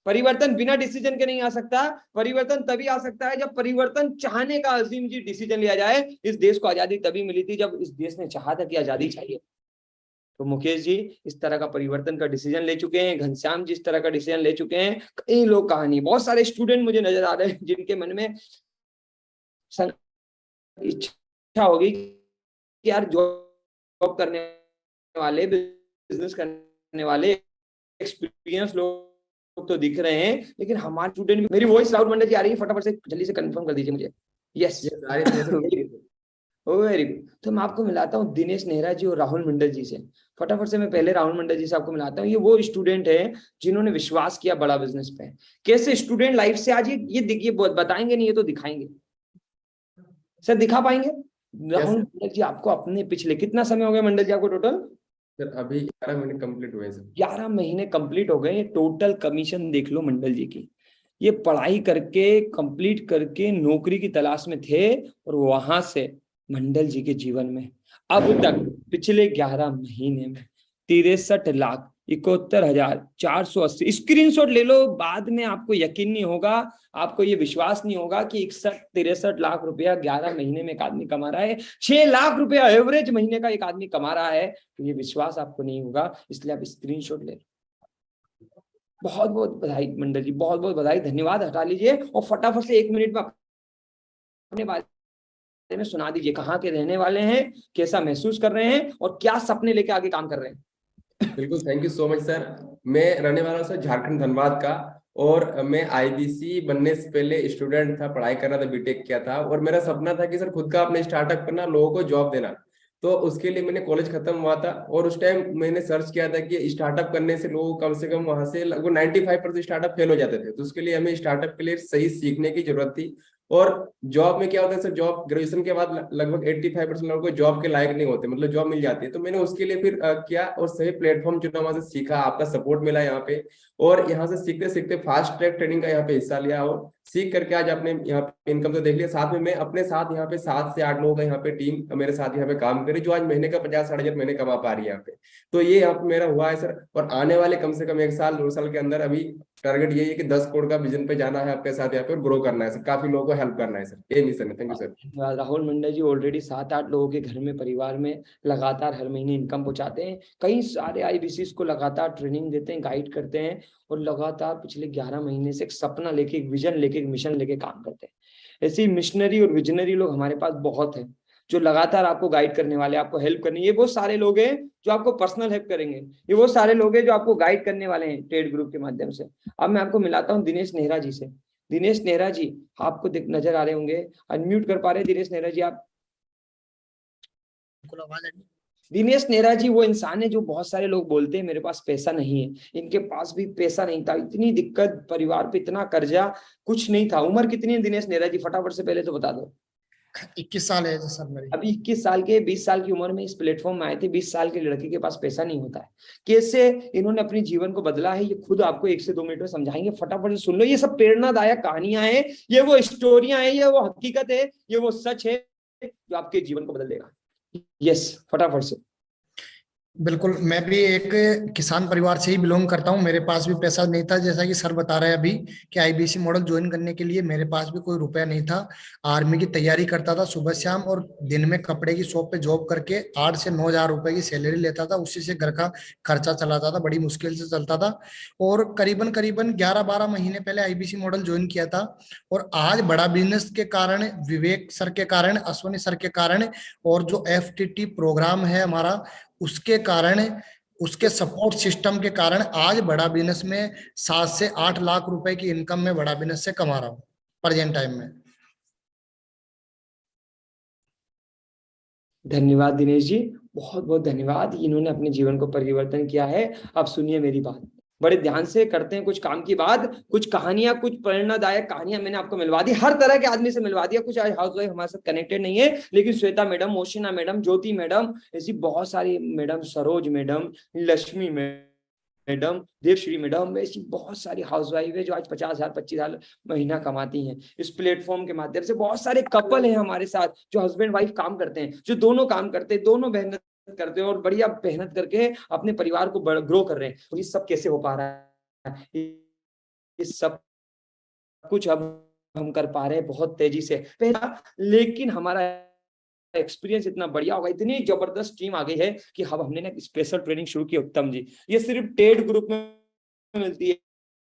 Speaker 1: परिवर्तन बिना डिसीजन के नहीं आ सकता। परिवर्तन तभी आ सकता है जब परिवर्तन चाहने का अजीम जी डिसीजन लिया जाए। इस देश को आजादी तभी मिली थी जब इस देश ने चाहा था कि आजादी चाहिए। तो मुकेश जी इस तरह का परिवर्तन का डिसीजन ले चुके हैं, घनश्याम जी इस तरह का डिसीजन ले चुके हैं, कई लोग कहानी, बहुत सारे स्टूडेंट मुझे नजर आ रहे हैं जिनके मन में इच्छा होगी कि यार जॉब करने वाले, बिजनेस करने वाले एक्सपीरियंस लोग तो दिख रहे हैं, लेकिन हमारे स्टूडेंट भी। मेरी वॉइस राहुल मंडल जी आ रही है, फटाफट से जल्दी से कंफर्म कर दीजिए मुझे। Yes very good. तो मैं आपको मिलाता हूँ दिनेश नेहरा जी और राहुल मंडल जी से। फटाफट से मैं पहले राहुल मंडल जी से आपको मिलाता हूँ। ये वो स्टूडेंट है जिन्होंने विश्वास किया बड़ा बिजनेस पे। कैसे स्टूडेंट लाइफ से आज ये बताएंगे नहीं, ये तो दिखाएंगे। सर दिखा पाएंगे? राहुल मंडल जी आपको अपने पिछले कितना समय हो गया मंडल जी आपको टोटल?
Speaker 6: सर अभी 11 महीने कंप्लीट हुए सर।
Speaker 1: 11 महीने कंप्लीट हो गए। टोटल कमीशन देख लो मंडल जी की। ये पढ़ाई करके कंप्लीट करके नौकरी की तलाश में थे और वहां से मंडल जी के जीवन में अब तक पिछले 11 महीने में 63,71,480 स्क्रीनशॉट ले लो। बाद में आपको यकीन नहीं होगा, आपको ये विश्वास नहीं होगा कि 63 लाख रुपया 11 महीने में एक आदमी कमा रहा है। 6 लाख रुपया एवरेज महीने का एक आदमी कमा रहा है। तो ये विश्वास आपको नहीं होगा, इसलिए आप स्क्रीनशॉट ले लो। बहुत बहुत बधाई मंडल जी, बहुत बहुत बधाई। धन्यवाद हटा लीजिए और फटाफट से 1 मिनट में अपने बारे में सुना दीजिए। कहाँ के रहने वाले हैं, कैसा महसूस कर रहे हैं और क्या सपने लेके आगे काम कर रहे हैं?
Speaker 6: बिल्कुल, thank you so much sir. मैं रहने वाला हूँ सर झारखंड धनबाद का, और मैं आईबीसी बनने से पहले स्टूडेंट था, पढ़ाई कर रहा था, बीटेक किया था, और मेरा सपना था कि सर खुद का अपने स्टार्टअप करना, लोगों को जॉब देना। तो उसके लिए मैंने कॉलेज खत्म हुआ था और उस टाइम मैंने सर्च किया था कि स्टार्टअप करने से लोग कम से कम वहां से लगभग 95% स्टार्टअप फेल हो जाते थे। तो उसके लिए हमें स्टार्टअप के लिए सही सीखने की जरूरत थी। और जॉब में क्या होता है सर, जॉब ग्रेजुएशन के बाद लगभग 85% लोगों को जॉब के लायक नहीं होते, मतलब जॉब मिल जाती है। तो मैंने उसके लिए फिर किया और सही प्लेटफॉर्म चुना, वहां से सीखा, आपका सपोर्ट मिला यहाँ पे, और यहाँ से सीखते सीखते फास्ट ट्रैक ट्रेनिंग का यहाँ पे हिस्सा लिया और सीख करके आज आपने यहाँ पे इनकम तो देख लिया। साथ में मैं अपने साथ यहाँ पे 7 से 8 लोगों का यहाँ पे टीम मेरे साथ यहाँ पे काम करे, जो आज महीने का 50-60 हजार महीने कमा पा रही है यहाँ पे। तो ये यहाँ पे मेरा हुआ है सर। और आने वाले कम से कम 1 साल 2 साल के अंदर अभी टारगेट यही है कि 10 करोड़ का विजन पे जाना है आपके साथ यहाँ पे, और ग्रो करना है सर, काफी लोगों को हेल्प करना है सर। ये मिशन है। Thank you sir.
Speaker 1: Rahul Mandal ji already 7-8 लोगों के घर में, परिवार में लगातार हर महीने इनकम पहुंचाते हैं। कई सारे आईबीसीस को लगातार ट्रेनिंग देते हैं, गाइड करते हैं, और लगातार पिछले 11 महीने से एक सपना लेके, एक विजन लेके, एक मिशन लेके काम करते हैं। ऐसे ही मिशनरी और विजनरी लोग हमारे पास बहुत हैं, जो लगातार आपको गाइड करने वाले, आपको हेल्प करने। ये वो सारे लोग हैं जो आपको पर्सनल हेल्प करेंगे, ये वो सारे लोग हैं जो आपको गाइड करने वाले हैं ट्रेड ग्रुप के माध्यम से। अब मैं आपको मिलाता हूँ दिनेश नेहरा जी से। दिनेश नेहरा जी आपको नजर आ रहे होंगे, अनम्यूट कर पा रहे हैं दिनेश नेहरा जी आप? दिनेश नेहरा जी वो इंसान है जो बहुत सारे लोग बोलते हैं मेरे पास पैसा नहीं है, इनके पास भी पैसा नहीं था, इतनी दिक्कत, परिवार पे इतना कर्जा, कुछ नहीं था। उम्र कितनी है दिनेश नेहरा जी, फटाफट से पहले तो बता दो।
Speaker 7: 21 साल है सर मेरी।
Speaker 1: अभी 21 साल के, 20 साल की उम्र में इस प्लेटफॉर्म में आए थे। 20 साल के लड़के के पास पैसा नहीं होता है। कैसे इन्होंने अपने जीवन को बदला है, ये खुद आपको 1 से 2 मिनट में समझाएंगे, फटाफट से सुन लो। ये सब प्रेरणादायक कहानियां हैं, ये वो स्टोरियां हैं, ये वो हकीकत है, ये वो सच है जो आपके जीवन को बदल देगा। यस, फटाफट से।
Speaker 7: बिल्कुल, मैं भी एक किसान परिवार से ही बिलोंग करता हूं। मेरे पास भी पैसा नहीं था, जैसा कि सर बता रहे हैं अभी कि आईबीसी मॉडल ज्वाइन करने के लिए मेरे पास भी कोई रुपया नहीं था। आर्मी की तैयारी करता था सुबह शाम, और दिन में कपड़े की शॉप पे जॉब करके 8 से 9 हजार रुपए की सैलरी लेता था। उसी से घर का खर्चा चलाता था, बड़ी मुश्किल से चलता था। और करीबन करीबन 11-12 महीने पहले आईबीसी मॉडल ज्वाइन किया था। और आज बड़ा बिजनेस के कारण, विवेक सर के कारण, अश्वनी सर के कारण, और जो FTT प्रोग्राम है हमारा, उसके कारण, उसके सपोर्ट सिस्टम के कारण आज बड़ा बिजनेस में 7 से 8 लाख रुपए की इनकम में बड़ा बिजनेस से कमा रहा हूँ प्रेजेंट टाइम में।
Speaker 1: धन्यवाद दिनेश जी, बहुत बहुत धन्यवाद। इन्होंने अपने जीवन को परिवर्तन किया है। अब सुनिए मेरी बात, बड़े ध्यान से करते हैं कुछ काम की बात। कुछ कहानियां, कुछ प्रेरणादायक कहानियां मैंने आपको मिलवा दी, हर तरह के आदमी से मिलवा दिया। कुछ हाउस वाइफ हमारे साथ कनेक्टेड नहीं है, लेकिन Shweta madam, Moshina madam, Jyoti madam, ऐसी बहुत सारी madam, Saroj madam, Lakshmi madam, Devashree madam, ऐसी बहुत सारी हाउस वाइफ है जो आज 50,000 25,000 महीना कमाती हैं इस प्लेटफॉर्म के माध्यम से। बहुत सारे कपल हैं हमारे साथ जो हस्बैंड वाइफ काम करते हैं, जो दोनों काम करते हैं, दोनों मेहनत करते हैं और बढ़िया मेहनत करके अपने परिवार को ग्रो कर रहे हैं। तो ये सब कैसे हो पा रहा है? ये सब कुछ अब हम कर पा रहे हैं बहुत तेजी से पहला, लेकिन हमारा एक्सपीरियंस इतना बढ़िया होगा, इतनी जबरदस्त टीम आ गई है कि अब हमने ना स्पेशल ट्रेनिंग शुरू की उत्तम जी। ये सिर्फ टेड ग्रुप में मिलती है,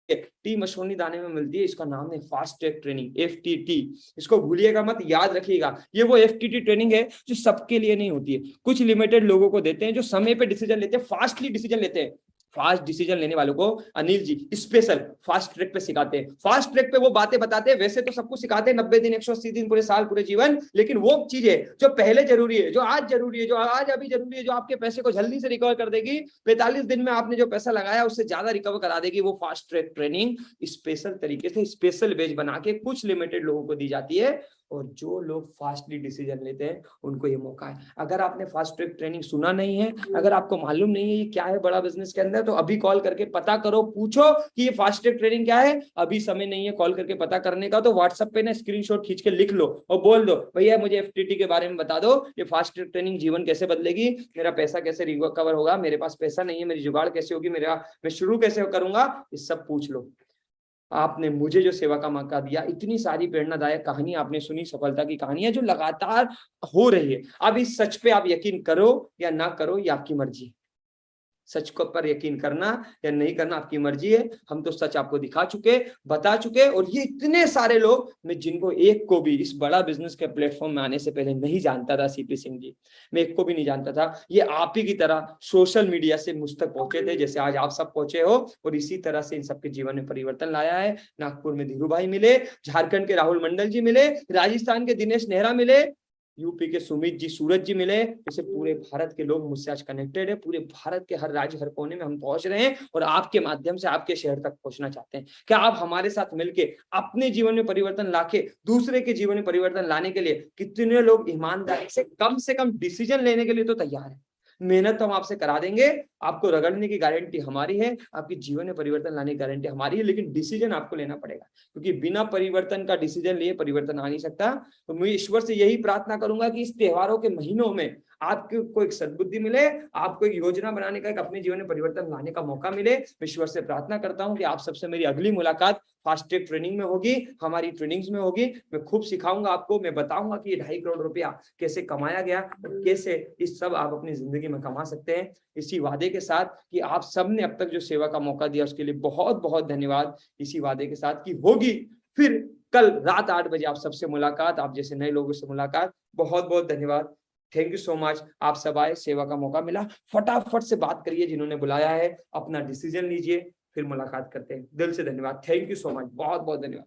Speaker 1: टीम अश्वनी दाने में मिलती है। इसका नाम है फास्ट ट्रैक ट्रेनिंग, FTT। इसको भूलिएगा मत, याद रखिएगा। ये वो FTT ट्रेनिंग है जो सबके लिए नहीं होती है, कुछ लिमिटेड लोगों को देते हैं जो समय पे डिसीजन लेते हैं, फास्टली डिसीजन लेते हैं। फास्ट डिसीजन लेने वालों को Anil ji special fast track पे सिखाते हैं। फास्ट ट्रैक पे वो बातें बताते हैं, वैसे तो सब कुछ सिखाते हैं 90 दिन, 180 दिन, पूरे साल, पूरे जीवन, लेकिन वो चीजें जो पहले जरूरी है, जो आज जरूरी है, जो आज अभी जरूरी है, जो आपके पैसे को जल्दी से रिकवर कर देगी, 45 दिन में आपने जो पैसा लगाया उससे ज्यादा रिकवर करा देगी, वो फास्ट ट्रैक ट्रेनिंग स्पेशल तरीके से, स्पेशल बैच बना के कुछ लिमिटेड लोगों को दी जाती है। और जो लोग फास्टली डिसीजन लेते हैं उनको ये मौका है। अगर आपने फास्ट ट्रैक ट्रेनिंग सुना नहीं है, अगर आपको मालूम नहीं है ये क्या है बड़ा बिजनेस के अंदर, तो अभी कॉल करके पता करो, पूछो कि ये फास्ट ट्रैक ट्रेनिंग क्या है। अभी समय नहीं है कॉल करके पता करने का, तो व्हाट्सएप पे ना स्क्रीनशॉट खींच के लिख लो और बोल दो, भैया मुझे FTT के बारे में बता दो, ये फास्ट ट्रैक ट्रेनिंग जीवन कैसे बदलेगी, मेरा पैसा कैसे रिकवर होगा, मेरे पास पैसा नहीं है, मेरी जुगाड़ कैसे होगी, मैं शुरू कैसे करूंगा, ये सब पूछ लो। आपने मुझे जो सेवा का मौका दिया, इतनी सारी प्रेरणादायक कहानी आपने सुनी, सफलता की कहानियां जो लगातार हो रही है। अब इस सच पे आप यकीन करो या ना करो, ये आपकी मर्जी है। सच को पर यकीन करना या नहीं करना आपकी मर्जी है। हम तो सच आपको दिखा चुके, बता चुके, और ये इतने सारे लोग, मैं जिनको एक को भी इस बड़ा बिजनेस के प्लेटफॉर्म में आने से पहले नहीं जानता था, CP सिंह जी, मैं एक को भी नहीं जानता था। ये आप ही की तरह सोशल मीडिया से मुझ तक पहुंचे थे, जैसे आज आप सब पहुंचे हो, और इसी तरह से इन सबके जीवन में परिवर्तन लाया है। नागपुर में धीरू भाई मिले, झारखंड के राहुल मंडल जी मिले, राजस्थान के दिनेश नेहरा मिले, यूपी के सुमित जी, सूरज जी मिले। जैसे पूरे भारत के लोग मुझसे आज कनेक्टेड है, पूरे भारत के हर राज्य, हर कोने में हम पहुंच रहे हैं और आपके माध्यम से आपके शहर तक पहुंचना चाहते हैं। क्या आप हमारे साथ मिलके अपने जीवन में परिवर्तन लाके दूसरे के जीवन में परिवर्तन लाने के लिए कितने लोग ईमानदारी से कम डिसीजन लेने के लिए तो तैयार है? मेहनत तो हम आपसे करा देंगे, आपको रगड़ने की गारंटी हमारी है, आपके जीवन में परिवर्तन लाने की गारंटी हमारी है, लेकिन डिसीजन आपको लेना पड़ेगा, क्योंकि बिना परिवर्तन का डिसीजन लिए परिवर्तन आ नहीं सकता। तो मैं ईश्वर से यही प्रार्थना करूंगा कि इस त्योहारों के महीनों में आपको एक सद्बुद्धि मिले, आपको एक योजना बनाने का, एक अपने जीवन में परिवर्तन लाने का मौका मिले। ईश्वर से प्रार्थना करता हूं कि आप सबसे मेरी अगली मुलाकात फास्ट ट्रैक ट्रेनिंग में होगी, हमारी ट्रेनिंग्स में होगी। मैं खूब सिखाऊंगा आपको, मैं बताऊंगा कि ये 2.5 करोड़ रुपया कैसे कमाया गया और कैसे इस सब आप अपनी जिंदगी में कमा सकते हैं, इसी वादे के साथ कि आप सबने अब तक जो सेवा का मौका दिया उसके लिए बहुत बहुत धन्यवाद। इसी वादे के साथ कि होगी फिर कल रात 8 बजे आप सबसे मुलाकात, आप जैसे नए लोगों से मुलाकात। बहुत बहुत धन्यवाद, थैंक यू सो मच। आप सब आए, सेवा का मौका मिला, फटाफट से बात करिए जिन्होंने बुलाया है, अपना डिसीजन लीजिए, फिर मुलाकात करते हैं। दिल से धन्यवाद, थैंक यू सो मच, बहुत बहुत धन्यवाद।